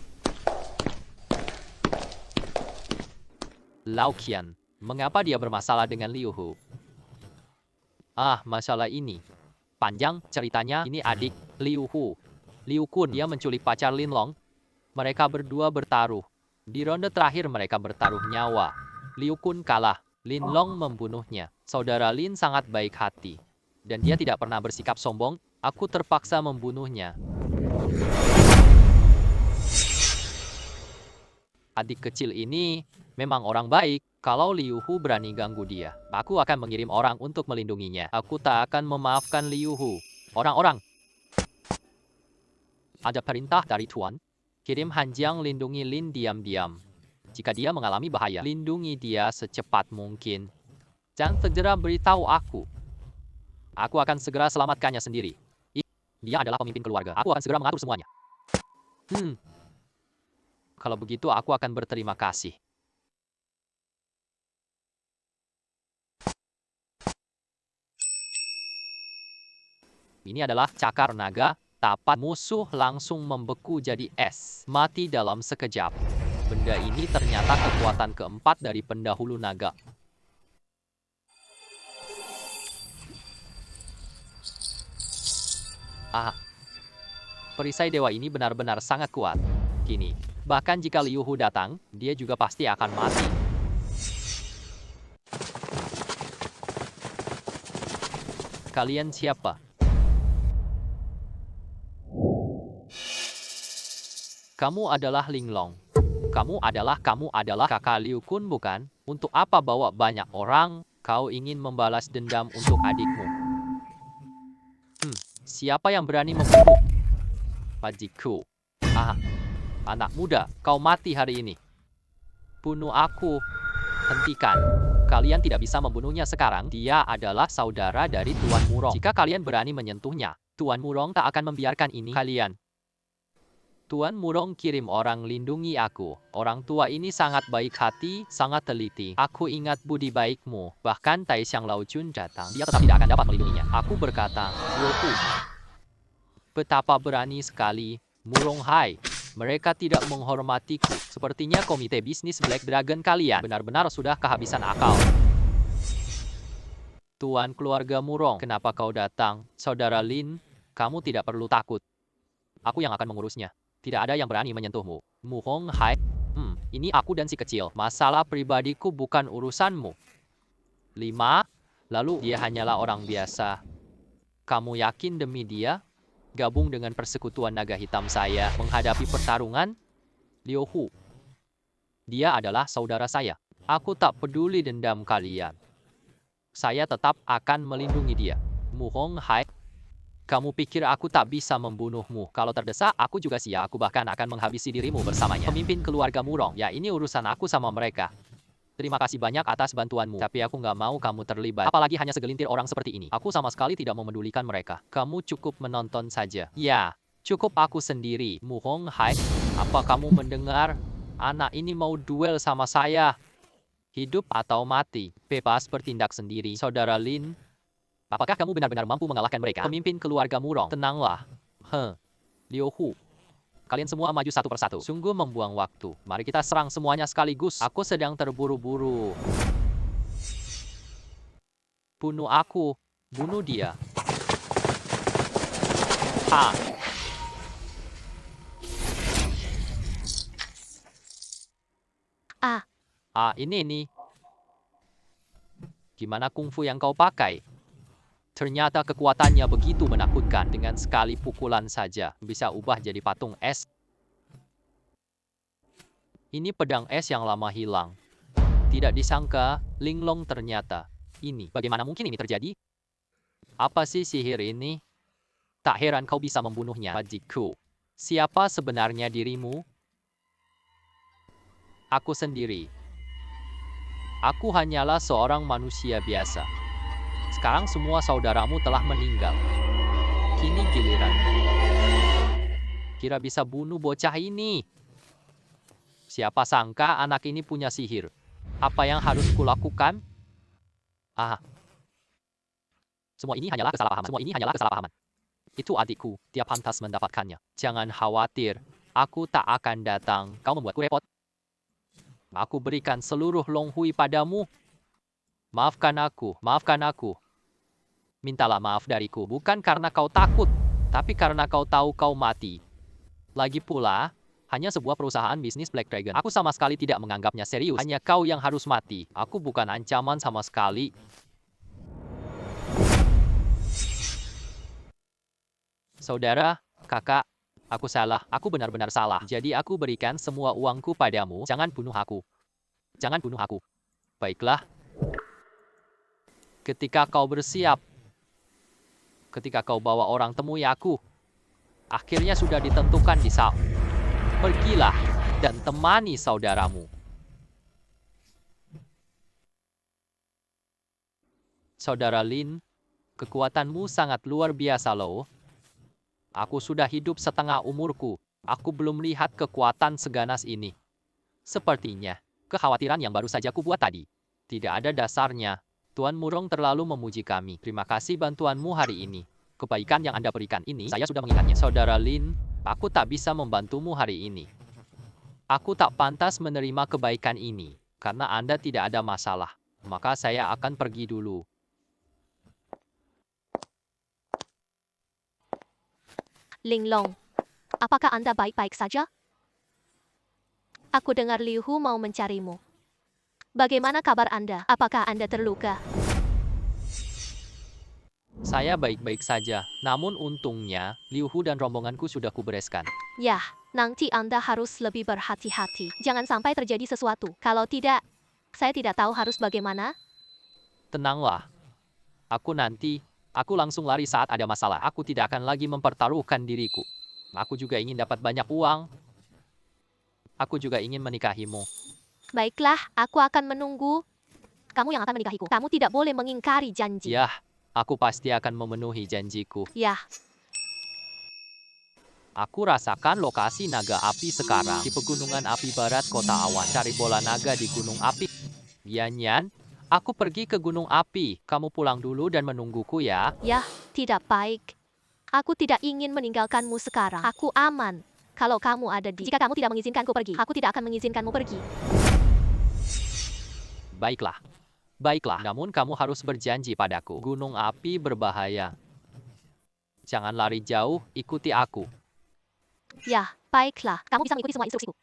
Lau Qian, mengapa dia bermasalah dengan Liu Hu? Ah, masalah ini panjang ceritanya. Ini adik Liu Hu, Liu Kun. Dia menculik pacar Lin Long. Mereka berdua bertaruh. Di ronde terakhir mereka bertaruh nyawa. Liu Kun kalah. Lin Long membunuhnya. Saudara Lin sangat baik hati, dan dia tidak pernah bersikap sombong. Aku terpaksa membunuhnya. Adik kecil ini memang orang baik. Kalau Liu Hu berani ganggu dia, aku akan mengirim orang untuk melindunginya. Aku tak akan memaafkan Liu Hu. Orang-orang, ada perintah dari Tuan. Kirim Hanjiang lindungi Lin diam-diam. Jika dia mengalami bahaya, lindungi dia secepat mungkin. Dan segera beritahu aku. Aku akan segera selamatkannya sendiri. Dia adalah pemimpin keluarga. Aku akan segera mengatur semuanya. Kalau begitu, aku akan berterima kasih. Ini adalah cakar naga. Tapat musuh langsung membeku jadi es. Mati dalam sekejap. Benda ini ternyata kekuatan keempat dari pendahulu naga. Ah, perisai dewa ini benar-benar sangat kuat. Kini, bahkan jika Liu Hu datang, dia juga pasti akan mati. Kalian siapa? Kamu adalah Ling Long. Kamu adalah kakak Liu Kun, bukan? Untuk apa bawa banyak orang? Kau ingin membalas dendam untuk adikmu. Siapa yang berani membunuh adikku? Ah, anak muda, kau mati hari ini. Bunuh aku. Hentikan. Kalian tidak bisa membunuhnya sekarang. Dia adalah saudara dari Tuan Murong. Jika kalian berani menyentuhnya, Tuan Murong tak akan membiarkan ini kalian. Tuan Murong kirim orang lindungi aku. Orang tua ini sangat baik hati, sangat teliti. Aku ingat budi baikmu. Bahkan Tai Xiang Lao Jun datang. Dia tetap tidak akan dapat melindunginya. Aku berkata, Yoku, betapa berani sekali. Murong Hai, mereka tidak menghormatiku. Sepertinya komite bisnis Black Dragon kalian benar-benar sudah kehabisan akal. Tuan keluarga Murong, kenapa kau datang? Saudara Lin, Kamu tidak perlu takut. Aku yang akan mengurusnya. Tidak ada yang berani menyentuhmu. Mu Hong Hai. Ini aku dan si kecil. Masalah pribadiku bukan urusanmu. 5. Lalu dia hanyalah orang biasa. Kamu yakin demi dia? Gabung dengan persekutuan naga hitam saya menghadapi pertarungan? Liu Hu. Dia adalah saudara saya. Aku tak peduli dendam kalian. Saya tetap akan melindungi dia. Mu Hong Hai. Kamu pikir aku tak bisa membunuhmu? Kalau terdesak, aku juga siap. Aku bahkan akan menghabisi dirimu bersamanya. Pemimpin keluarga Murong. Ya, ini urusan aku sama mereka. Terima kasih banyak atas bantuanmu. Tapi aku nggak mau kamu terlibat. Apalagi hanya segelintir orang seperti ini. Aku sama sekali tidak memedulikan mereka. Kamu cukup menonton saja. Ya, cukup aku sendiri. Mu Hong Hai. Apa kamu mendengar? Anak ini mau duel sama saya. Hidup atau mati. Bebas bertindak sendiri. Saudara Lin. Apakah kamu benar-benar mampu mengalahkan mereka? Pemimpin keluarga Murong. Tenanglah. Liu Hu. Kalian semua maju satu persatu. Sungguh membuang waktu. Mari kita serang semuanya sekaligus. Aku sedang terburu-buru. Bunuh aku. Bunuh dia. Ini. Gimana kungfu yang kau pakai? Ternyata kekuatannya begitu menakutkan. Dengan sekali pukulan saja bisa ubah jadi patung es. Ini pedang es yang lama hilang. Tidak disangka, Linglong ternyata. Ini, bagaimana mungkin ini terjadi? Apa sih sihir ini? Tak heran kau bisa membunuhnya, adikku. Siapa sebenarnya dirimu? Aku sendiri. Aku hanyalah seorang manusia biasa. Sekarang semua saudaramu telah meninggal. Kini giliran. Kira bisa bunuh bocah ini. Siapa sangka anak ini punya sihir. Apa yang harus kulakukan? Semua ini hanyalah kesalahpahaman. Itu adikku, dia pantas mendapatkannya. Jangan khawatir, aku tak akan datang. Kau membuatku repot. Aku berikan seluruh Long Hui padamu. Maafkan aku. Mintalah maaf dariku, bukan karena kau takut, tapi karena kau tahu kau mati. Lagi pula, hanya sebuah perusahaan bisnis Black Dragon. Aku sama sekali tidak menganggapnya serius. Hanya kau yang harus mati. Aku bukan ancaman sama sekali. Saudara, kakak, aku salah. Aku benar-benar salah. Jadi aku berikan semua uangku padamu. Jangan bunuh aku. Baiklah. Ketika kau bersiap, ketika kau bawa orang temui aku, akhirnya sudah ditentukan di saat. Pergilah dan temani saudaramu. Saudara Lin, kekuatanmu sangat luar biasa loh. Aku sudah hidup setengah umurku. Aku belum lihat kekuatan seganas ini. Sepertinya, kekhawatiran yang baru saja kubuat tadi. Tidak ada dasarnya. Tuan Murong terlalu memuji kami. Terima kasih bantuanmu hari ini. Kebaikan yang Anda berikan ini, saya sudah mengingatnya. Saudara Lin, aku tak bisa membantumu hari ini. Aku tak pantas menerima kebaikan ini. Karena Anda tidak ada masalah. Maka saya akan pergi dulu. Linglong, apakah Anda baik-baik saja? Aku dengar Liu Hu mau mencarimu. Bagaimana kabar Anda? Apakah Anda terluka? Saya baik-baik saja. Namun untungnya, Liu Hu dan rombonganku sudah kubereskan. Yah, nanti Anda harus lebih berhati-hati. Jangan sampai terjadi sesuatu. Kalau tidak, saya tidak tahu harus bagaimana. Tenanglah. Aku langsung lari saat ada masalah. Aku tidak akan lagi mempertaruhkan diriku. Aku juga ingin dapat banyak uang. Aku juga ingin menikahimu. Baiklah, aku akan menunggu. Kamu yang akan menikahiku. Kamu tidak boleh mengingkari janji. Yah, aku pasti akan memenuhi janjiku. Yah, Aku rasakan lokasi naga api sekarang. Di pegunungan api barat kota awan. Cari bola naga di gunung api. Yanyan, aku pergi ke gunung api. Kamu pulang dulu dan menungguku ya. yah, tidak baik. Aku tidak ingin meninggalkanmu sekarang. Aku aman. Kalau kamu ada di... Jika kamu tidak mengizinkanku pergi, aku tidak akan mengizinkanmu pergi. Baiklah. Namun kamu harus berjanji padaku. Gunung api berbahaya. Jangan lari jauh, ikuti aku. Ya, baiklah. Kamu bisa mengikuti semua instruksiku.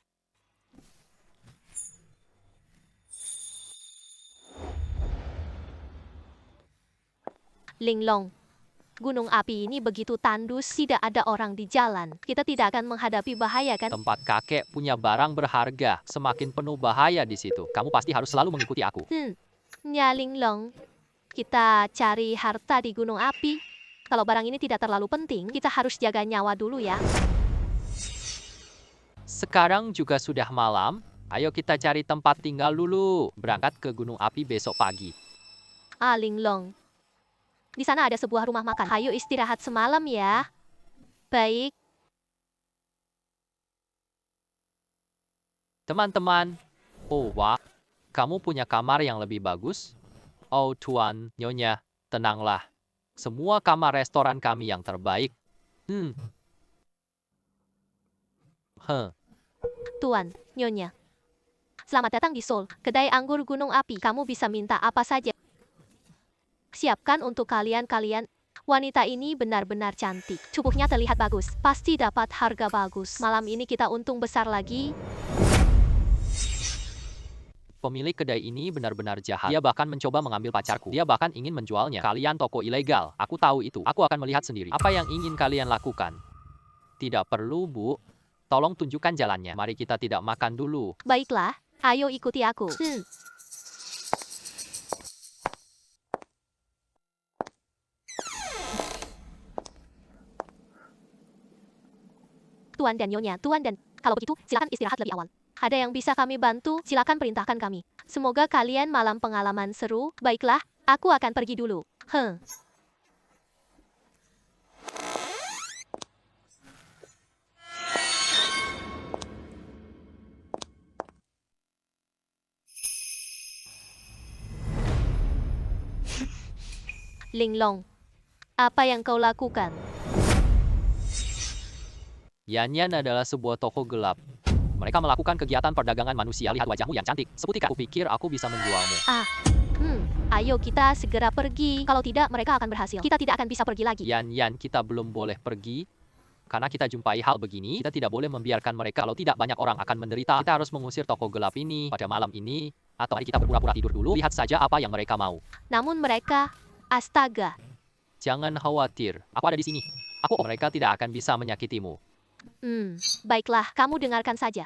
Linglong. Gunung api ini begitu tandus, tidak ada orang di jalan. Kita tidak akan menghadapi bahaya, kan? Tempat kakek punya barang berharga. Semakin penuh bahaya di situ. Kamu pasti harus selalu mengikuti aku. Ya, Linglong. Kita cari harta di gunung api. Kalau barang ini tidak terlalu penting, kita harus jaga nyawa dulu ya. Sekarang juga sudah malam. Ayo kita cari tempat tinggal dulu. Berangkat ke gunung api besok pagi. Linglong. Di sana ada sebuah rumah makan. Ayo istirahat semalam ya. Baik. Teman-teman. Oh, wah. Kamu punya kamar yang lebih bagus? Oh, Tuan, Nyonya, tenanglah. Semua kamar restoran kami yang terbaik. Tuan, Nyonya. Selamat datang di Seoul, kedai anggur gunung api. Kamu bisa minta apa saja. Siapkan untuk kalian. Wanita ini benar-benar cantik. Tubuhnya terlihat bagus. Pasti dapat harga bagus. Malam ini kita untung besar lagi. Pemilik kedai ini benar-benar jahat. Dia bahkan mencoba mengambil pacarku. Dia bahkan ingin menjualnya. Kalian toko ilegal. Aku tahu itu. Aku akan melihat sendiri. Apa yang ingin kalian lakukan? Tidak perlu, Bu. Tolong tunjukkan jalannya. Mari kita tidak makan dulu. Baiklah, ayo ikuti aku. Tuan dan Nyonya, kalau begitu, silakan istirahat lebih awal. Ada yang bisa kami bantu, silakan perintahkan kami. Semoga kalian malam pengalaman seru. Baiklah, aku akan pergi dulu. Linglong, apa yang kau lakukan? Yanyan adalah sebuah toko gelap. Mereka melakukan kegiatan perdagangan manusia. Lihat wajahmu yang cantik. Seputika. Aku pikir aku bisa menjualmu. Ayo kita segera pergi. Kalau tidak, mereka akan berhasil. Kita tidak akan bisa pergi lagi. Yan, kita belum boleh pergi. Karena kita jumpai hal begini, kita tidak boleh membiarkan mereka. Kalau tidak, banyak orang akan menderita. Kita harus mengusir toko gelap ini pada malam ini. Atau mari kita berpura-pura tidur dulu. Lihat saja apa yang mereka mau. Namun mereka, astaga. Jangan khawatir. Aku ada di sini. Mereka tidak akan bisa menyakitimu. Baiklah, kamu dengarkan saja.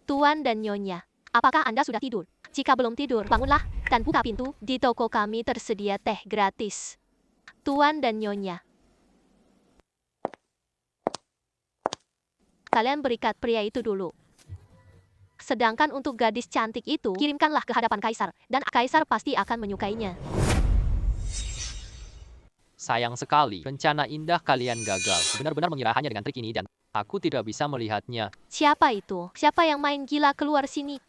Tuan dan Nyonya, apakah Anda sudah tidur? Jika belum tidur, bangunlah dan buka pintu. Di toko kami tersedia teh gratis. Tuan dan Nyonya. Kalian berikat pria itu dulu. Sedangkan untuk gadis cantik itu, kirimkanlah ke hadapan Kaisar. Dan Kaisar pasti akan menyukainya. Sayang sekali, rencana indah kalian gagal. Benar-benar mengira hanya dengan trik ini dan aku tidak bisa melihatnya. Siapa itu? Siapa yang main gila keluar sini?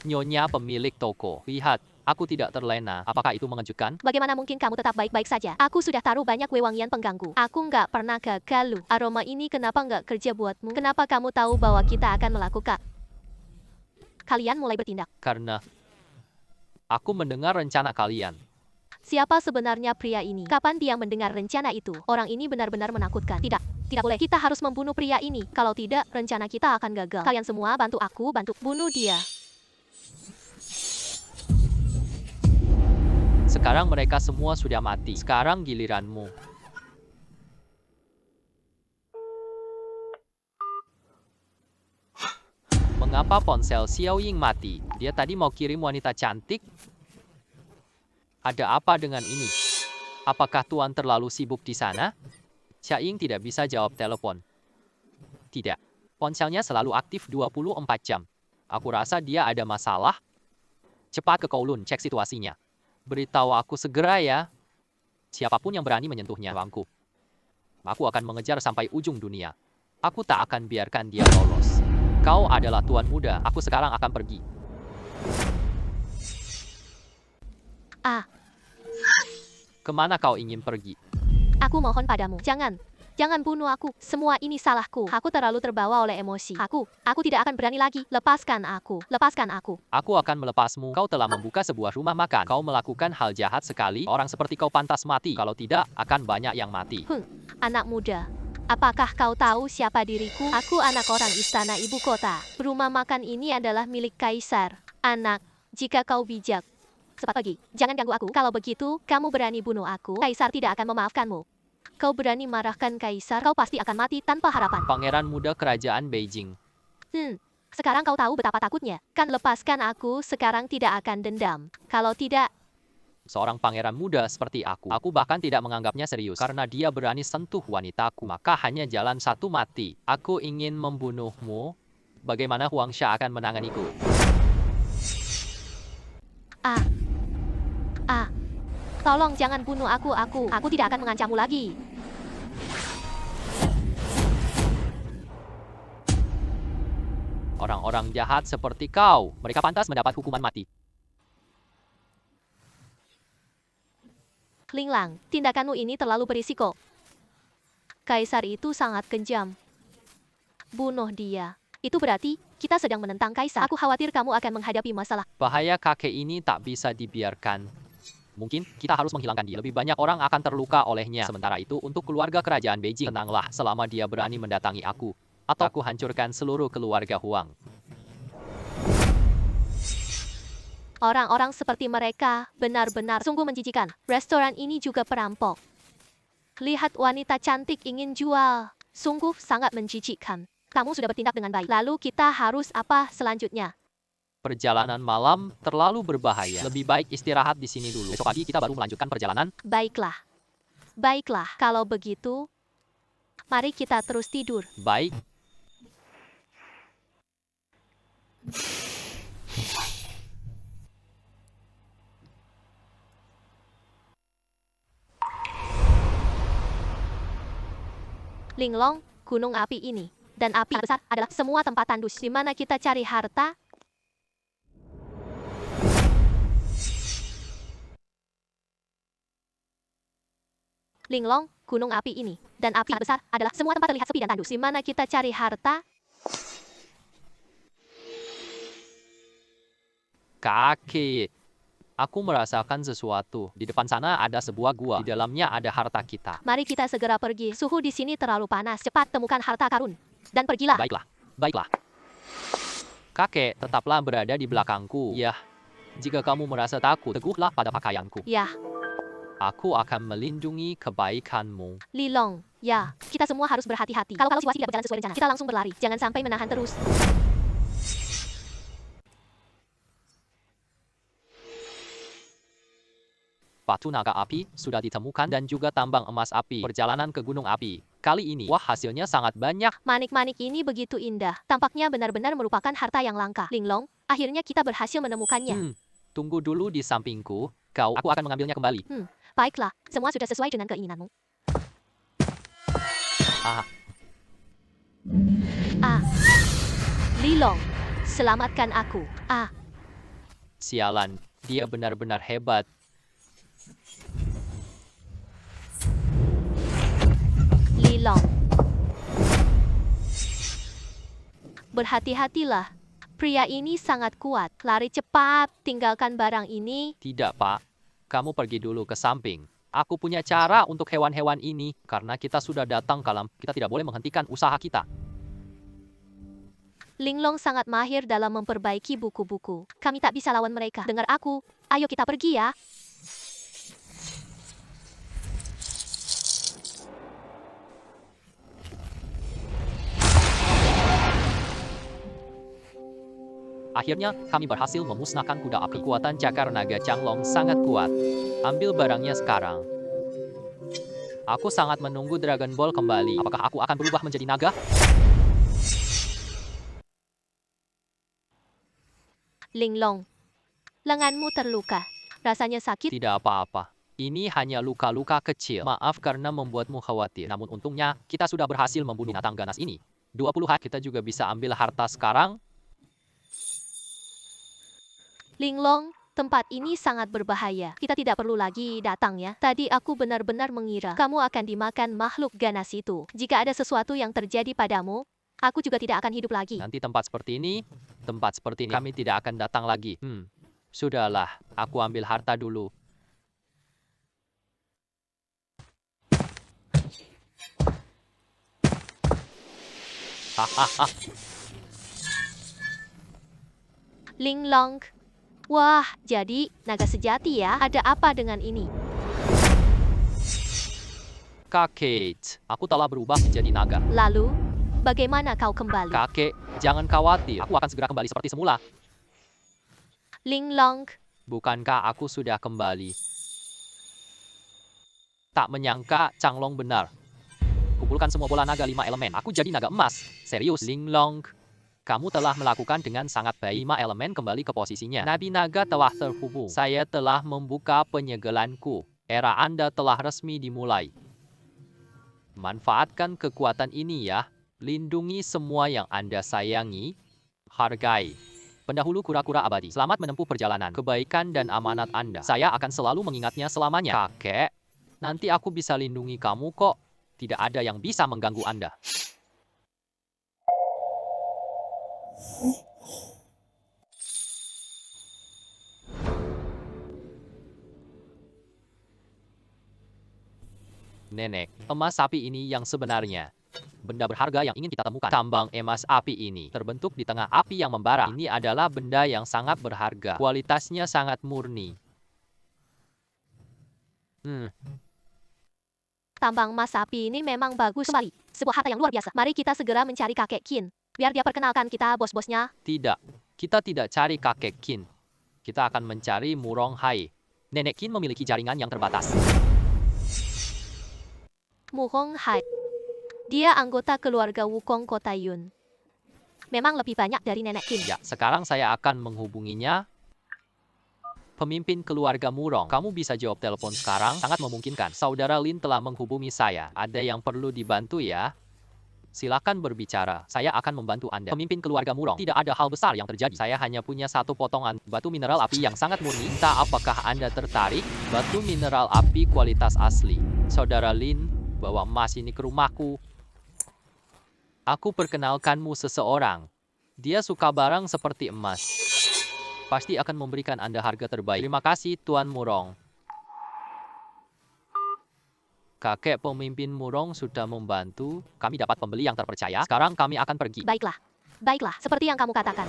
Nyonya pemilik toko. Lihat, aku tidak terlena. Apakah itu mengejutkan? Bagaimana mungkin kamu tetap baik-baik saja? Aku sudah taruh banyak wewangian pengganggu. Aku nggak pernah gagal. Aroma ini kenapa nggak kerja buatmu? Kenapa kamu tahu bahwa kita akan melakukan? Kalian mulai bertindak. Karena aku mendengar rencana kalian. Siapa sebenarnya pria ini? Kapan dia mendengar rencana itu? Orang ini benar-benar menakutkan. Tidak boleh. Kita harus membunuh pria ini. Kalau tidak, rencana kita akan gagal. Kalian semua bantu aku, bunuh dia. Sekarang mereka semua sudah mati. Sekarang giliranmu. Mengapa ponsel Xiao Ying mati? Dia tadi mau kirim wanita cantik? Ada apa dengan ini? Apakah Tuan terlalu sibuk di sana? Xia Ying tidak bisa jawab telepon. Tidak. Ponselnya selalu aktif 24 jam. Aku rasa dia ada masalah. Cepat ke Kowloon, cek situasinya. Beritahu aku segera ya. Siapapun yang berani menyentuhnya, bangku. Aku akan mengejar sampai ujung dunia. Aku tak akan biarkan dia lolos. Kau adalah tuan muda. Aku sekarang akan pergi. Ah. Kemana kau ingin pergi? Aku mohon padamu, jangan. Jangan bunuh aku. Semua ini salahku. Aku terlalu terbawa oleh emosi. Aku tidak akan berani lagi. Lepaskan aku. Lepaskan aku. Aku akan melepasmu. Kau telah membuka sebuah rumah makan. Kau melakukan hal jahat sekali. Orang seperti kau pantas mati. Kalau tidak, akan banyak yang mati. Anak muda. Apakah kau tahu siapa diriku? Aku anak orang istana ibu kota. Rumah makan ini adalah milik kaisar. Anak, jika kau bijak, cepat pergi. Jangan ganggu aku. Kalau begitu, kamu berani bunuh aku. Kaisar tidak akan memaafkanmu. Kau berani marahkan kaisar, kau pasti akan mati tanpa harapan. Pangeran muda kerajaan Beijing. Sekarang kau tahu betapa takutnya. Kan lepaskan aku, sekarang tidak akan dendam. Kalau tidak, Seorang pangeran muda seperti aku bahkan tidak menganggapnya serius. Karena dia berani sentuh wanitaku, maka hanya jalan satu mati. Aku ingin membunuhmu. Bagaimana Huangsha akan menanganiku? tolong jangan bunuh aku. Aku tidak akan mengancammu lagi. Orang-orang jahat seperti kau, mereka pantas mendapat hukuman mati. Linglang, tindakanmu ini terlalu berisiko. Kaisar itu sangat kejam. Bunuh dia. Itu berarti kita sedang menentang kaisar. Aku khawatir kamu akan menghadapi masalah. Bahaya kakek ini tak bisa dibiarkan. Mungkin kita harus menghilangkan dia. Lebih banyak orang akan terluka olehnya. Sementara itu, untuk keluarga kerajaan Beijing, tenanglah selama dia berani mendatangi aku. Atau aku hancurkan seluruh keluarga Huang. Orang-orang seperti mereka benar-benar sungguh menjijikan. Restoran ini juga perampok. Lihat wanita cantik ingin jual. Sungguh sangat menjijikkan. Kamu sudah bertindak dengan baik. Lalu kita harus apa selanjutnya? Perjalanan malam terlalu berbahaya. Lebih baik istirahat di sini dulu. Besok pagi kita baru melanjutkan perjalanan. Baiklah. Kalau begitu, mari kita terus tidur. Baik. Linglong, gunung api ini. Dan api besar adalah semua tempat tandus. Di mana kita cari harta? Linglong, gunung api ini. Dan api besar adalah semua tempat terlihat sepi dan tandus. Di mana kita cari harta? Kakek, aku merasakan sesuatu. Di depan sana ada sebuah gua. Di dalamnya ada harta kita. Mari kita segera pergi. Suhu di sini terlalu panas. Cepat temukan harta karun. Dan pergilah. Baiklah. Kakek, tetaplah berada di belakangku. Ya, jika kamu merasa takut, teguhlah pada pakaianku. Ya, Aku akan melindungi kebaikanmu. Lilong. Ya, kita semua harus berhati-hati. Kalau situasi tidak berjalan sesuai rencana, kita langsung berlari. Jangan sampai menahan terus. Batu naga api sudah ditemukan dan juga tambang emas api. Perjalanan ke gunung api. Kali ini, wah hasilnya sangat banyak. Manik-manik ini begitu indah. Tampaknya benar-benar merupakan harta yang langka. Linglong, akhirnya kita berhasil menemukannya. Tunggu dulu di sampingku. Aku akan mengambilnya kembali. Baiklah, semua sudah sesuai dengan keinginanmu. Lilong, selamatkan aku. Sialan, dia benar-benar hebat. Lilong. Berhati-hatilah. Pria ini sangat kuat. Lari cepat, tinggalkan barang ini. Tidak, Pak. Kamu pergi dulu ke samping. Aku punya cara untuk hewan-hewan ini. Karena kita sudah datang kalam, kita tidak boleh menghentikan usaha kita. Linglong sangat mahir dalam memperbaiki buku-buku. Kami tak bisa lawan mereka. Dengar aku. Ayo kita pergi ya. Akhirnya, kami berhasil memusnahkan kuda api. Kekuatan cakar naga Changlong sangat kuat. Ambil barangnya sekarang. Aku sangat menunggu Dragon Ball kembali. Apakah aku akan berubah menjadi naga? Linglong, lenganmu terluka. Rasanya sakit. Tidak apa-apa. Ini hanya luka-luka kecil. Maaf karena membuatmu khawatir. Namun untungnya, kita sudah berhasil membunuh binatang ganas ini. 20 hari kita juga bisa ambil harta sekarang. Linglong, Tempat ini sangat berbahaya. Kita tidak perlu lagi datang ya. Tadi aku benar-benar mengira kamu akan dimakan makhluk ganas itu. Jika ada sesuatu yang terjadi padamu, aku juga tidak akan hidup lagi. Nanti tempat seperti ini, kami tidak akan datang lagi. Sudahlah, aku ambil harta dulu. Hahaha. Linglong. Wah, jadi naga sejati ya. Ada apa dengan ini? Kakek, aku telah berubah menjadi naga. Lalu, bagaimana kau kembali? Kakek, jangan khawatir. Aku akan segera kembali seperti semula. Linglong. Bukankah aku sudah kembali? Tak menyangka Changlong benar. Kumpulkan semua bola naga 5 elemen. Aku jadi naga emas. Serius, Linglong. Kamu telah melakukan dengan sangat baik. 5 elemen kembali ke posisinya. Nabi naga telah terhubung. Saya telah membuka penyegelanku. Era Anda telah resmi dimulai. Manfaatkan kekuatan ini ya. Lindungi semua yang Anda sayangi. Hargai. Pendahulu kura-kura abadi. Selamat menempuh perjalanan. Kebaikan dan amanat Anda. Saya akan selalu mengingatnya selamanya. Kakek, nanti aku bisa lindungi kamu kok. Tidak ada yang bisa mengganggu Anda. Nenek, emas api ini yang sebenarnya. Benda berharga yang ingin kita temukan. Tambang emas api ini terbentuk di tengah api yang membara. Ini adalah benda yang sangat berharga. Kualitasnya sangat murni. Tambang emas api ini memang bagus sekali. Sebuah harta yang luar biasa. Mari kita segera mencari kakek Qin. Biar dia perkenalkan kita bos-bosnya. Tidak, kita tidak cari kakek Qin. Kita akan mencari Murong Hai. Nenek Qin memiliki jaringan yang terbatas. Muhong Hai. Dia anggota keluarga Wukong Kota Yun. Memang lebih banyak dari nenek Qin. Ya, sekarang saya akan menghubunginya. Pemimpin keluarga Murong, kamu bisa jawab telepon sekarang? Sangat memungkinkan. Saudara Lin telah menghubungi saya. Ada yang perlu dibantu ya? Silakan berbicara. Saya akan membantu Anda. Pemimpin keluarga Murong, tidak ada hal besar yang terjadi. Saya hanya punya satu potongan batu mineral api yang sangat murni. Entah apakah Anda tertarik? Batu mineral api kualitas asli. Saudara Lin, bawa emas ini ke rumahku. Aku perkenalkanmu seseorang. Dia suka barang seperti emas. Pasti akan memberikan Anda harga terbaik. Terima kasih, Tuan Murong. Kakek pemimpin Murong sudah membantu. Kami dapat pembeli yang terpercaya. Sekarang kami akan pergi. Baiklah. Baiklah, seperti yang kamu katakan.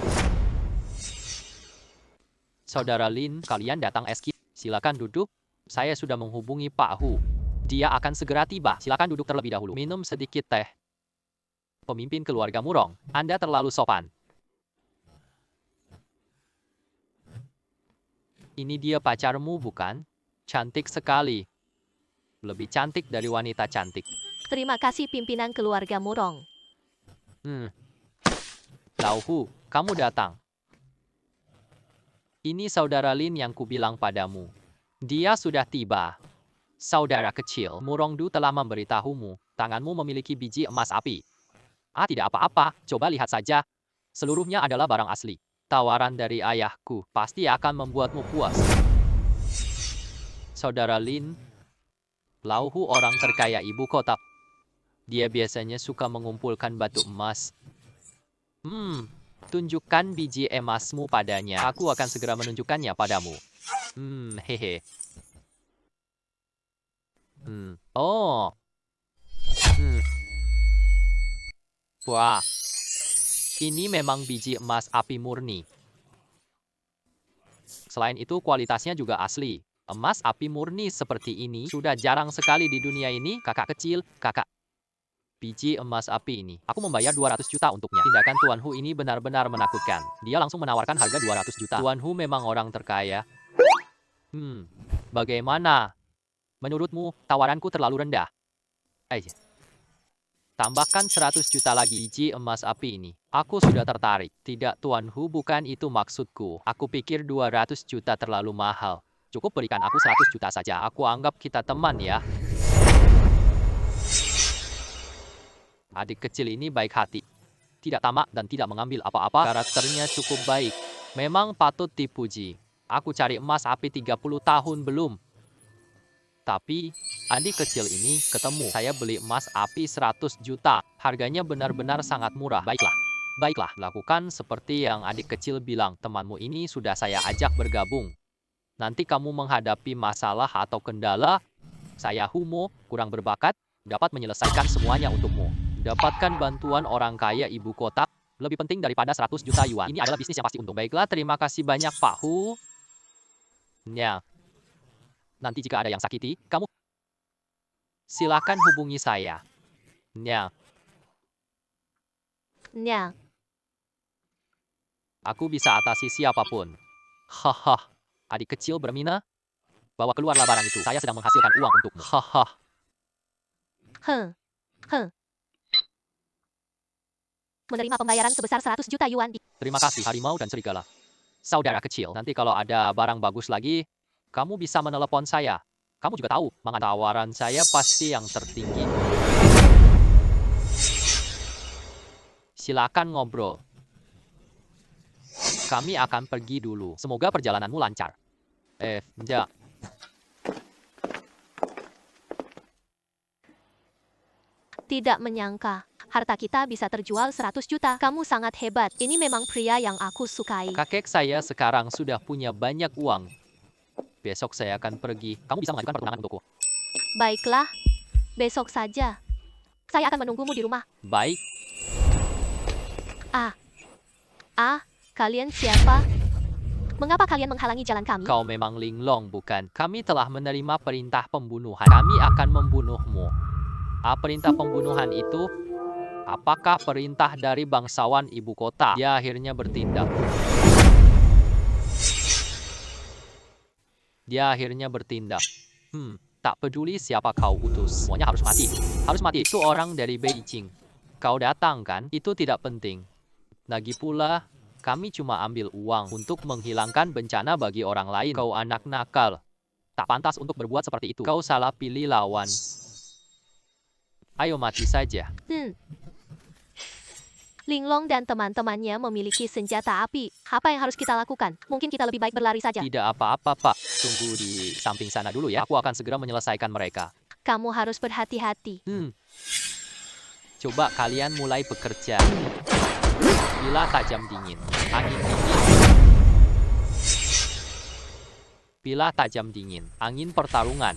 Saudara Lin, kalian datang eski. Silakan duduk. Saya sudah menghubungi Pak Hu. Dia akan segera tiba. Silakan duduk terlebih dahulu. Minum sedikit teh. Pemimpin keluarga Murong, Anda terlalu sopan. Ini dia pacarmu, bukan? Cantik sekali. Lebih cantik dari wanita cantik. Terima kasih pimpinan keluarga Murong. Lau Hu, kamu datang. Ini saudara Lin yang kubilang padamu. Dia sudah tiba. Saudara kecil, Murong Du telah memberitahumu. Tanganmu memiliki biji emas api. Tidak apa-apa. Coba lihat saja. Seluruhnya adalah barang asli. Tawaran dari ayahku pasti akan membuatmu puas. Saudara Lin, Lau Hu orang terkaya ibu kota. Dia biasanya suka mengumpulkan batu emas. Tunjukkan biji emasmu padanya. Aku akan segera menunjukkannya padamu. Hehe. Oh. Wah. Ini memang biji emas api murni. Selain itu, kualitasnya juga asli. Emas api murni seperti ini sudah jarang sekali di dunia ini. Kakak kecil, kakak. Biji emas api ini. Aku membayar 200 juta untuknya. Tindakan Tuan Hu ini benar-benar menakutkan. Dia langsung menawarkan harga 200 juta. Tuan Hu memang orang terkaya. Bagaimana? Menurutmu, tawaranku terlalu rendah? Tambahkan 100 juta lagi biji emas api ini. Aku sudah tertarik. Tidak, Tuan Hu, bukan itu maksudku. Aku pikir 200 juta terlalu mahal. Cukup berikan aku 100 juta saja. Aku anggap kita teman ya. Adik kecil ini baik hati. Tidak tamak dan tidak mengambil apa-apa. Karakternya cukup baik. Memang patut dipuji. Aku cari emas api 30 tahun belum. Tapi, adik kecil ini ketemu. Saya beli emas api 100 juta. Harganya benar-benar sangat murah. Baiklah, lakukan seperti yang adik kecil bilang. Temanmu ini sudah saya ajak bergabung. Nanti kamu menghadapi masalah atau kendala, saya Humo, kurang berbakat, dapat menyelesaikan semuanya untukmu. Dapatkan bantuan orang kaya ibu kota, lebih penting daripada 100 juta yuan. Ini adalah bisnis yang pasti untung. Baiklah, terima kasih banyak Pak Hu. Ya, nanti jika ada yang sakiti, kamu silakan hubungi saya. Ya, Nya, aku bisa atasi siapapun. Haha, adik kecil bermina, bawa keluarlah barang itu. Saya sedang menghasilkan uang untukmu. Haha, heh, heh. Menerima pembayaran sebesar 100 juta yuan. terima kasih harimau dan serigala. Saudara kecil, nanti kalau ada barang bagus lagi, kamu bisa menelepon saya. Kamu juga tahu, tawaran saya pasti yang tertinggi. Silakan ngobrol. Kami akan pergi dulu. Semoga perjalananmu lancar. Ya. Tidak menyangka, harta kita bisa terjual 100 juta. Kamu sangat hebat. Ini memang pria yang aku sukai. Kakek saya sekarang sudah punya banyak uang. Besok saya akan pergi. Kamu bisa mengajukan pertunangan untukku. Baiklah, besok saja. Saya akan menunggumu di rumah. Baik, Kalian siapa? Mengapa kalian menghalangi jalan kami? kau memang linglong, bukan? Kami telah menerima perintah pembunuhan. Kami akan membunuhmu. Perintah pembunuhan itu? Apakah perintah dari bangsawan ibu kota? Dia akhirnya bertindak. Tak peduli siapa kau utus. Semuanya harus mati. Harus mati. Itu orang dari Beijing. Kau datang kan? Itu tidak penting. Lagi pula, kami cuma ambil uang untuk menghilangkan bencana bagi orang lain. Kau anak nakal. Tak pantas untuk berbuat seperti itu. Kau salah pilih lawan. Ayo mati saja. Linglong dan teman-temannya memiliki senjata api. Apa yang harus kita lakukan? Mungkin kita lebih baik berlari saja. Tidak apa-apa, Pak. Tunggu di samping sana dulu ya. Aku akan segera menyelesaikan mereka. Kamu harus berhati-hati. Coba kalian mulai bekerja. Bila tajam dingin. Angin dingin. Bila tajam dingin. Angin pertarungan.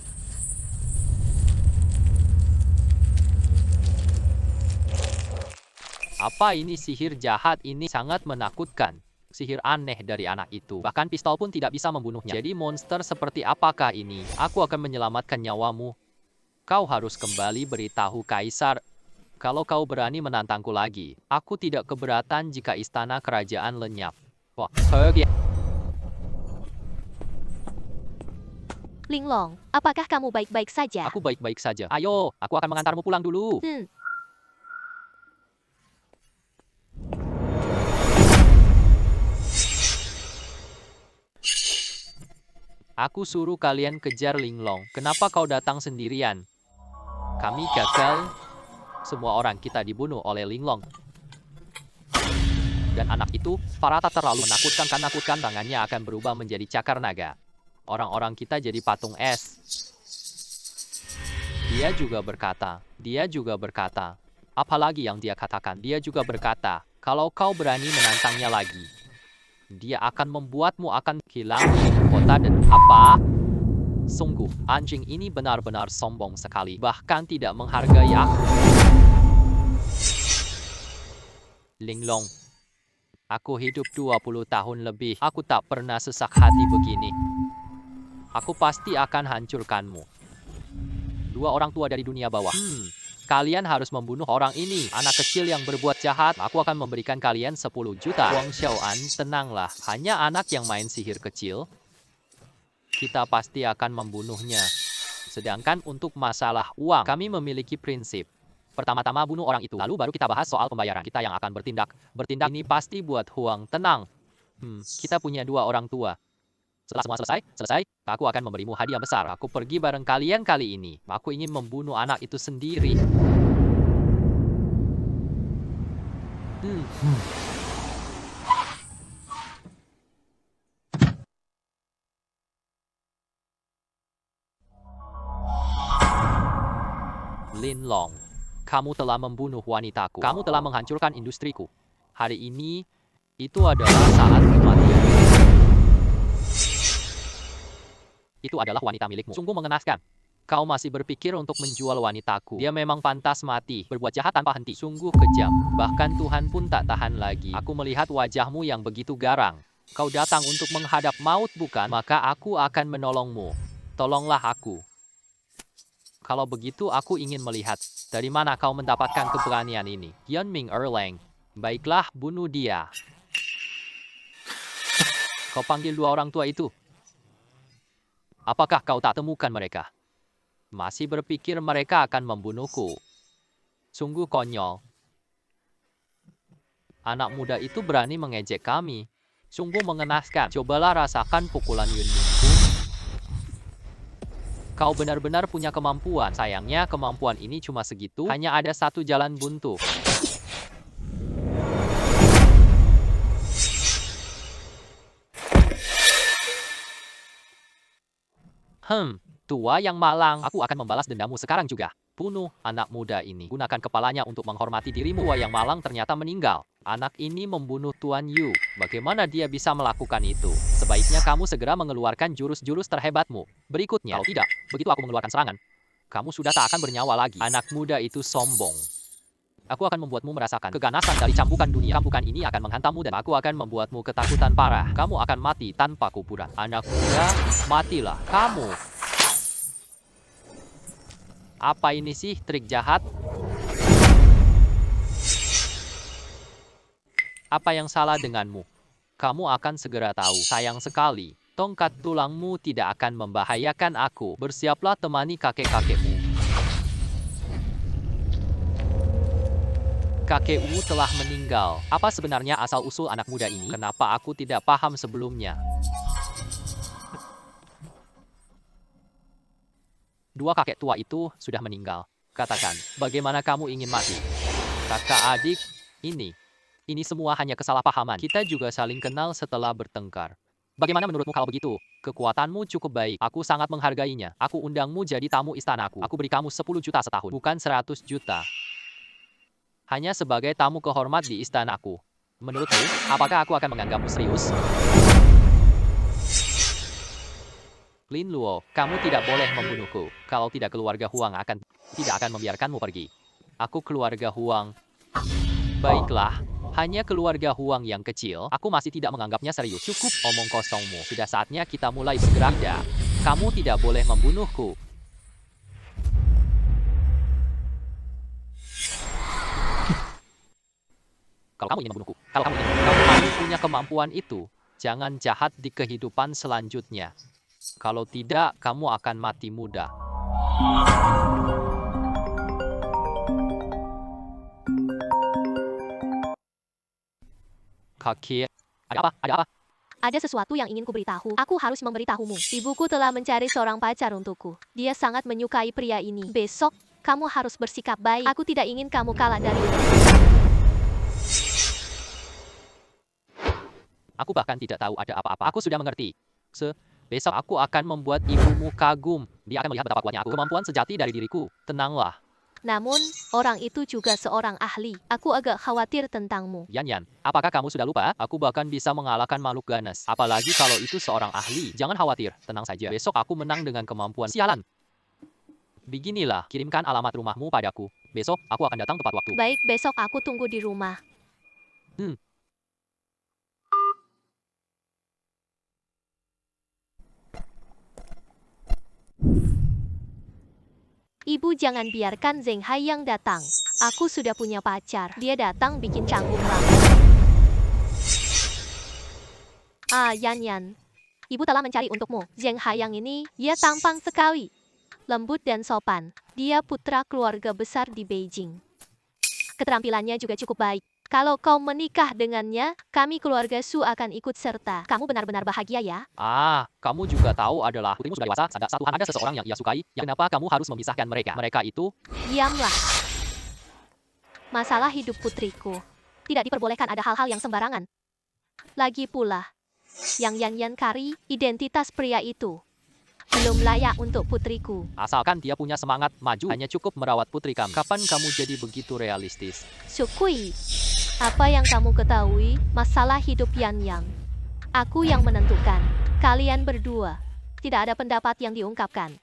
Apa ini sihir jahat ini sangat menakutkan. Sihir aneh dari anak itu. Bahkan pistol pun tidak bisa membunuhnya. Jadi monster seperti apakah ini? Aku akan menyelamatkan nyawamu. Kau harus kembali beritahu Kaisar. Kalau kau berani menantangku lagi, aku tidak keberatan jika istana kerajaan lenyap. Wah, pergi. Linglong, apakah kamu baik-baik saja? Aku baik-baik saja. Ayo, aku akan mengantarmu pulang dulu. Aku suruh kalian kejar Linglong. Kenapa kau datang sendirian? Kami gagal. Semua orang kita dibunuh oleh Linglong. Dan anak itu, Parata terlalu menakutkan. Tangannya akan berubah menjadi cakar naga. Orang-orang kita jadi patung es. Dia juga berkata. Apalagi yang dia katakan? Dia juga berkata, kalau kau berani menantangnya lagi, dia akan membuatmu akan hilang kota dan apa? Sungguh, anjing ini benar-benar sombong sekali. Bahkan tidak menghargai aku. Linglong, aku hidup 20 tahun lebih. Aku tak pernah sesak hati begini. Aku pasti akan hancurkanmu. Dua orang tua dari dunia bawah. Kalian harus membunuh orang ini. Anak kecil yang berbuat jahat. Aku akan memberikan kalian 10 juta. Wang Xiaoan, tenanglah. Hanya anak yang main sihir kecil. Kita pasti akan membunuhnya. Sedangkan untuk masalah uang, kami memiliki prinsip. Pertama-tama bunuh orang itu. Lalu baru kita bahas soal pembayaran. Kita yang akan bertindak. Bertindak ini pasti buat Huang. Tenang. Kita punya dua orang tua. Setelah semua selesai, aku akan memberimu hadiah besar. Aku pergi bareng kalian kali ini. Aku ingin membunuh anak itu sendiri. Lin Long, kamu telah membunuh wanitaku. Kamu telah menghancurkan industriku. Hari ini, itu adalah saat kematian. Itu adalah wanita milikmu. Sungguh mengenaskan. Kau masih berpikir untuk menjual wanitaku. Dia memang pantas mati, berbuat jahat tanpa henti. Sungguh kejam. Bahkan Tuhan pun tak tahan lagi. Aku melihat wajahmu yang begitu garang. Kau datang untuk menghadap maut, bukan? Maka aku akan menolongmu. Tolonglah aku. Kalau begitu, aku ingin melihat. Dari mana kau mendapatkan keberanian ini? Yanming Erlang. Baiklah, bunuh dia. Kau panggil dua orang tua itu. Apakah kau tak temukan mereka? Masih berpikir mereka akan membunuhku. Sungguh konyol. Anak muda itu berani mengejek kami. Sungguh mengenaskan. Cobalah rasakan pukulan Yunmingku. Kau benar-benar punya kemampuan. Sayangnya kemampuan ini cuma segitu. Hanya ada satu jalan buntu. Tua yang malang, aku akan membalas dendammu sekarang juga. Bunuh anak muda ini. Gunakan kepalanya untuk menghormati dirimu. Tua yang malang ternyata meninggal. Anak ini membunuh Tuan Yu. Bagaimana dia bisa melakukan itu? Sebaiknya kamu segera mengeluarkan jurus-jurus terhebatmu. Berikutnya, kalau tidak, begitu aku mengeluarkan serangan, kamu sudah tak akan bernyawa lagi. Anak muda itu sombong. Aku akan membuatmu merasakan keganasan dari cambukan dunia. Cambukan ini akan menghantammu dan aku akan membuatmu ketakutan parah. Kamu akan mati tanpa kuburan. Anak muda, matilah kamu. Apa ini sih trik jahat? Apa yang salah denganmu? Kamu akan segera tahu. Sayang sekali, tongkat tulangmu tidak akan membahayakan aku. Bersiaplah temani kakek-kakekmu. Kakekmu telah meninggal. Apa sebenarnya asal-usul anak muda ini? Kenapa aku tidak paham sebelumnya? Dua kakek tua itu sudah meninggal. Katakan, bagaimana kamu ingin mati? Kakak adik, ini semua hanya kesalahpahaman. Kita juga saling kenal setelah bertengkar. Bagaimana menurutmu kalau begitu? Kekuatanmu cukup baik. Aku sangat menghargainya. Aku undangmu jadi tamu istanaku. Aku beri kamu 10 juta setahun, bukan 100 juta. Hanya sebagai tamu kehormat di istanaku. Menurutmu, apakah aku akan menganggapmu serius? Lin Luo, kamu tidak boleh membunuhku. Kalau tidak, keluarga Huang tidak akan membiarkanmu pergi. Aku keluarga Huang. Baiklah, hanya keluarga Huang yang kecil. Aku masih tidak menganggapnya serius. Cukup omong kosongmu. Sudah saatnya kita mulai bergerak. Tidak, kamu tidak boleh membunuhku. Kalau kamu ingin membunuhku, kalau kamu punya kemampuan itu, jangan jahat di kehidupan selanjutnya. Kalau tidak, kamu akan mati muda. Kakek, ada apa? Ada apa? Ada sesuatu yang ingin kuberitahu. Aku harus memberitahumu. Ibuku telah mencari seorang pacar untukku. Dia sangat menyukai pria ini. Besok, kamu harus bersikap baik. Aku tidak ingin kamu kalah dari itu. Aku bahkan tidak tahu ada apa-apa. Aku sudah mengerti. Besok aku akan membuat ibumu kagum. Dia akan melihat betapa kuatnya aku. Kemampuan sejati dari diriku. Tenanglah. Namun, orang itu juga seorang ahli. Aku agak khawatir tentangmu. Yan, apakah kamu sudah lupa? Aku bahkan bisa mengalahkan makhluk ganas. Apalagi kalau itu seorang ahli. Jangan khawatir, tenang saja. Besok aku menang dengan kemampuan sialan. Beginilah, kirimkan alamat rumahmu padaku. Besok aku akan datang tepat waktu. Baik, besok aku tunggu di rumah. Ibu, jangan biarkan Zheng Haiyang datang. Aku sudah punya pacar. Dia datang bikin canggung banget. Yan. Ibu telah mencari untukmu. Zheng Haiyang ini, dia tampang sekali. Lembut dan sopan. Dia putra keluarga besar di Beijing. Keterampilannya juga cukup baik. Kalau kau menikah dengannya, kami keluarga Su akan ikut serta. Kamu benar-benar bahagia ya? Kamu juga tahu adalah putrimu sudah dewasa. Ada seseorang yang ia sukai. Kenapa kamu harus memisahkan mereka? Mereka itu... Diamlah. Masalah hidup putriku. Tidak diperbolehkan ada hal-hal yang sembarangan. Lagi pula, yang Yan Kari, identitas pria itu. Belum layak untuk putriku. Asalkan dia punya semangat maju, hanya cukup merawat putri kami. Kapan kamu jadi begitu realistis? Sukui. Apa yang kamu ketahui, masalah hidup Yan Yang. Aku yang menentukan. Kalian berdua. Tidak ada pendapat yang diungkapkan.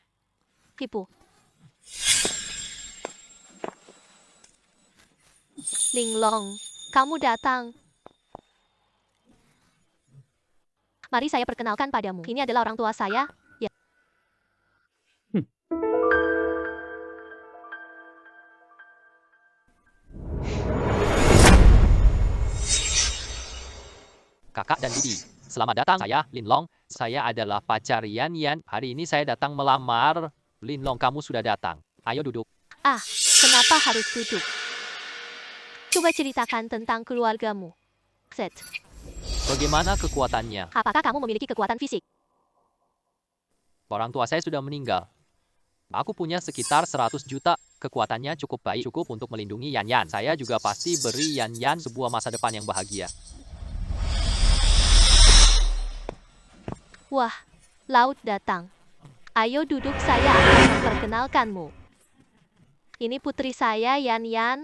Hipu. Linglong, kamu datang. Mari saya perkenalkan padamu. Ini adalah orang tua saya. Ya. Kakak dan bibi, selamat datang. Saya Linlong. Saya adalah pacar Yan Yan. Hari ini saya datang melamar. Linlong, kamu sudah datang. Ayo duduk. Ah, kenapa harus duduk? Coba ceritakan tentang keluargamu. Set. Bagaimana kekuatannya? Apakah kamu memiliki kekuatan fisik? Orang tua saya sudah meninggal. Aku punya sekitar 100 juta. Kekuatannya cukup baik, cukup untuk melindungi Yan Yan. Saya juga pasti beri Yan Yan sebuah masa depan yang bahagia. Wah, laut datang. Ayo duduk, saya akan memperkenalkanmu. Ini putri saya, Yan Yan.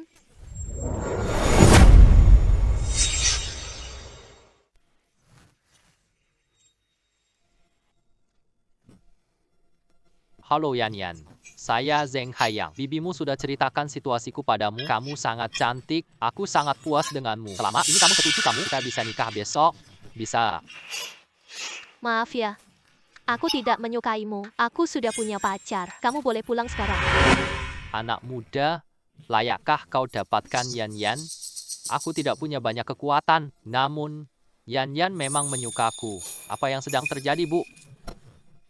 Halo Yan Yan, saya Zheng Haiyang. Bibimu sudah ceritakan situasiku padamu. Kamu sangat cantik, aku sangat puas denganmu. Selama ini kamu setuju kita bisa nikah besok? Bisa. Maaf ya, aku tidak menyukaimu. Aku sudah punya pacar. Kamu boleh pulang sekarang. Anak muda, layakkah kau dapatkan Yan Yan? Aku tidak punya banyak kekuatan, namun Yan Yan memang menyukaku. Apa yang sedang terjadi, Bu?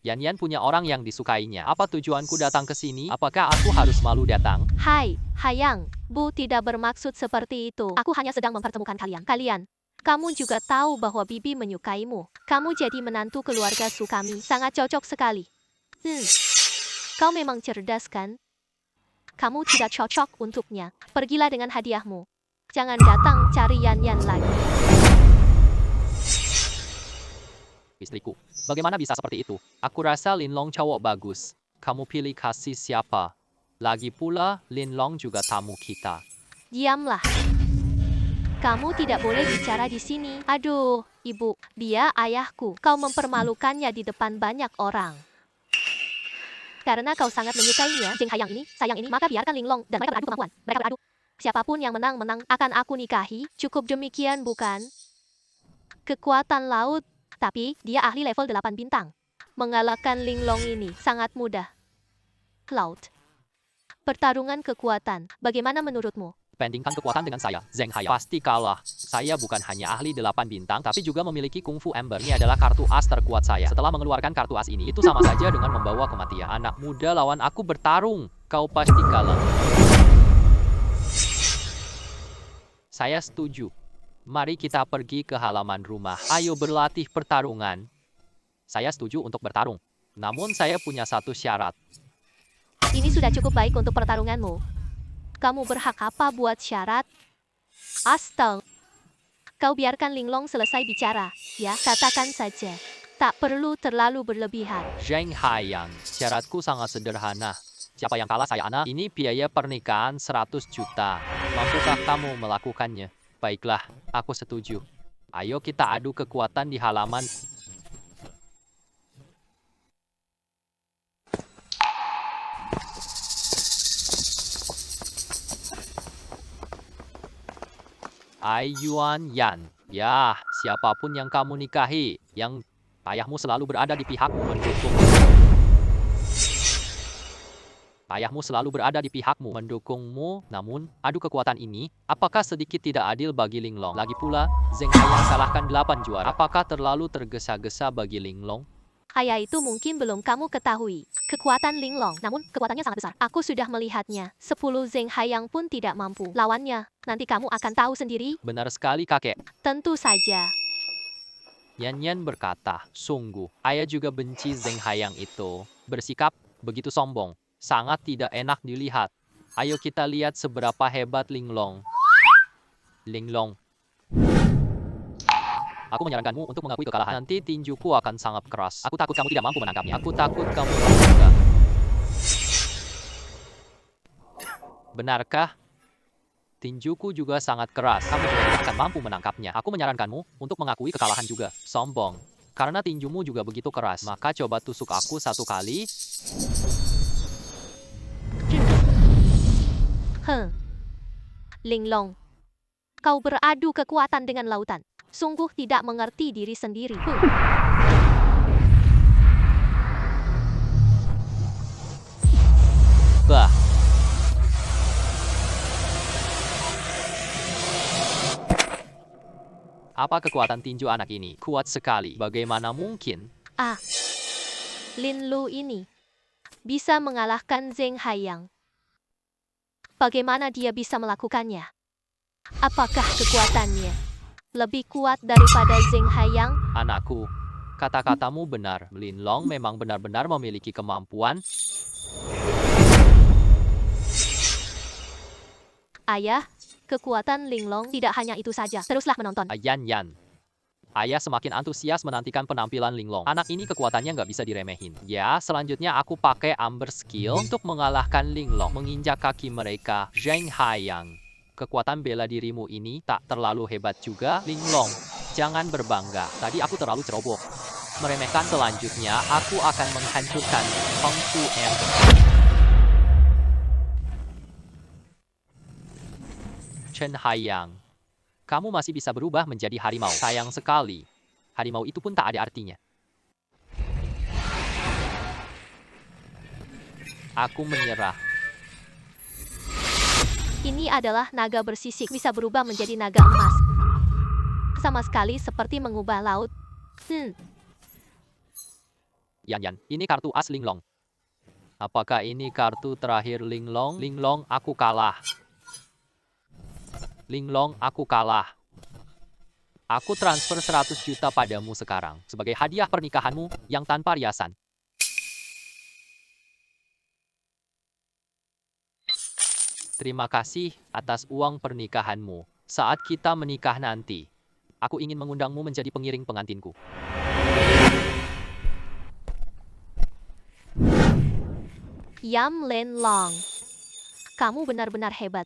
Yan Yan punya orang yang disukainya. Apa tujuanku datang ke sini? Apakah aku harus malu datang? Hai, Hayang. Bu tidak bermaksud seperti itu. Aku hanya sedang mempertemukan kalian. Kamu juga tahu bahwa Bibi menyukaimu. Kamu jadi menantu keluarga Sukami. Sangat cocok sekali. Kau memang cerdas, kan? Kamu tidak cocok untuknya. Pergilah dengan hadiahmu. Jangan datang cari Yan Yan lagi. Istriku, bagaimana bisa seperti itu? Aku rasa Linlong cowok bagus. Kamu pilih kasih siapa? Lagi pula, Linlong juga tamu kita. Diamlah. Kamu tidak boleh bicara di sini. Aduh, ibu, dia ayahku. Kau mempermalukannya di depan banyak orang. Karena kau sangat menyukainya, Zheng Haiyang ini, sayang ini, maka biarkan Linglong dan mereka beradu kemampuan. Mereka beradu. Siapapun yang menang akan aku nikahi. Cukup demikian, bukan? Kekuatan laut, tapi dia ahli level 8 bintang. Mengalahkan Linglong ini sangat mudah. Laut. Pertarungan kekuatan, bagaimana menurutmu? Bandingkan kekuatan dengan saya, Zheng Haiyang pasti kalah. Saya bukan hanya ahli 8 bintang, tapi juga memiliki Kung Fu Ember. Ini adalah kartu as terkuat saya. Setelah mengeluarkan kartu as ini, itu sama saja dengan membawa kematian. Anak muda lawan aku bertarung. Kau pasti kalah. Saya setuju. Mari kita pergi ke halaman rumah. Ayo berlatih pertarungan. Saya setuju untuk bertarung. Namun saya punya satu syarat. Ini sudah cukup baik untuk pertarunganmu. Kamu berhak apa buat syarat? Astaga. Kau biarkan Linglong selesai bicara. Ya, katakan saja. Tak perlu terlalu berlebihan. Zheng Haiyang, syaratku sangat sederhana. Siapa yang kalah saya anak, ini biaya pernikahan 100 juta. Mampukah kamu melakukannya? Baiklah, aku setuju. Ayo kita adu kekuatan di halaman. Yuan Yan. Ya, siapapun yang kamu nikahi, yang ayahmu selalu berada di pihakmu mendukung. Ayahmu selalu berada di pihakmu mendukungmu. Namun, adu kekuatan ini, apakah sedikit tidak adil bagi Linglong? Lagi pula, Zheng Haiyang kalahkan 8 juara. Apakah terlalu tergesa-gesa bagi Linglong? Ayah itu mungkin belum kamu ketahui. Kekuatan Linglong, namun kekuatannya sangat besar. Aku sudah melihatnya. 10 Zheng Haiyang pun tidak mampu lawannya. Nanti kamu akan tahu sendiri. Benar sekali, kakek. Tentu saja. Yan Yan berkata, sungguh, ayah juga benci Zheng Haiyang itu. Bersikap begitu sombong. Sangat tidak enak dilihat. Ayo kita lihat seberapa hebat Linglong. Linglong. Aku menyarankanmu untuk mengakui kekalahan. Nanti tinjuku akan sangat keras. Aku takut kamu tidak mampu menangkapnya. Aku takut kamu juga. Benarkah? Tinjuku juga sangat keras. Kamu juga tidak akan mampu menangkapnya. Aku menyarankanmu untuk mengakui kekalahan juga. Sombong. Karena tinjumu juga begitu keras. Maka coba tusuk aku 1 kali. Linglong, kau beradu kekuatan dengan lautan. Sungguh tidak mengerti diri sendiri. Bah. Apa kekuatan tinju anak ini? Kuat sekali. Bagaimana mungkin? Lin Lu ini bisa mengalahkan Zheng Haiyang. Bagaimana dia bisa melakukannya? Apakah kekuatannya lebih kuat daripada Zheng Haiyang? Anakku, kata-katamu benar. Linlong memang benar-benar memiliki kemampuan. Ayah, kekuatan Linglong tidak hanya itu saja. Teruslah menonton. Yan Yan. Ayah semakin antusias menantikan penampilan Linglong. Anak ini kekuatannya nggak bisa diremehin. Ya, selanjutnya aku pakai Amber Skill untuk mengalahkan Linglong. Menginjak kaki mereka, Zheng Haiyang. Kekuatan bela dirimu ini tak terlalu hebat juga, Linglong. Jangan berbangga. Tadi aku terlalu ceroboh. Meremehkan. Selanjutnya, aku akan menghancurkan Kung Fu Amber. Chen Haiyang. Kamu masih bisa berubah menjadi harimau. Sayang sekali. Harimau itu pun tak ada artinya. Aku menyerah. Ini adalah naga bersisik, bisa berubah menjadi naga emas. Sama sekali seperti mengubah laut. Yan Yan, ini kartu as Linglong. Apakah ini kartu terakhir Linglong? Linglong, aku kalah. Linglong, aku kalah. Aku transfer 100 juta padamu sekarang sebagai hadiah pernikahanmu yang tanpa riasan. Terima kasih atas uang pernikahanmu. Saat kita menikah nanti, aku ingin mengundangmu menjadi pengiring pengantinku. Yam Len Long, kamu benar-benar hebat.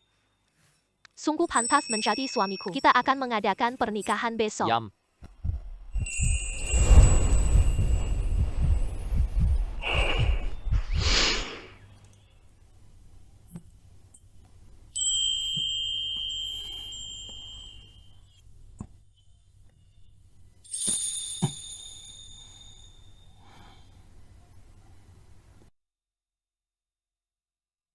Sungguh pantas menjadi suamiku. Kita akan mengadakan pernikahan besok. Yam,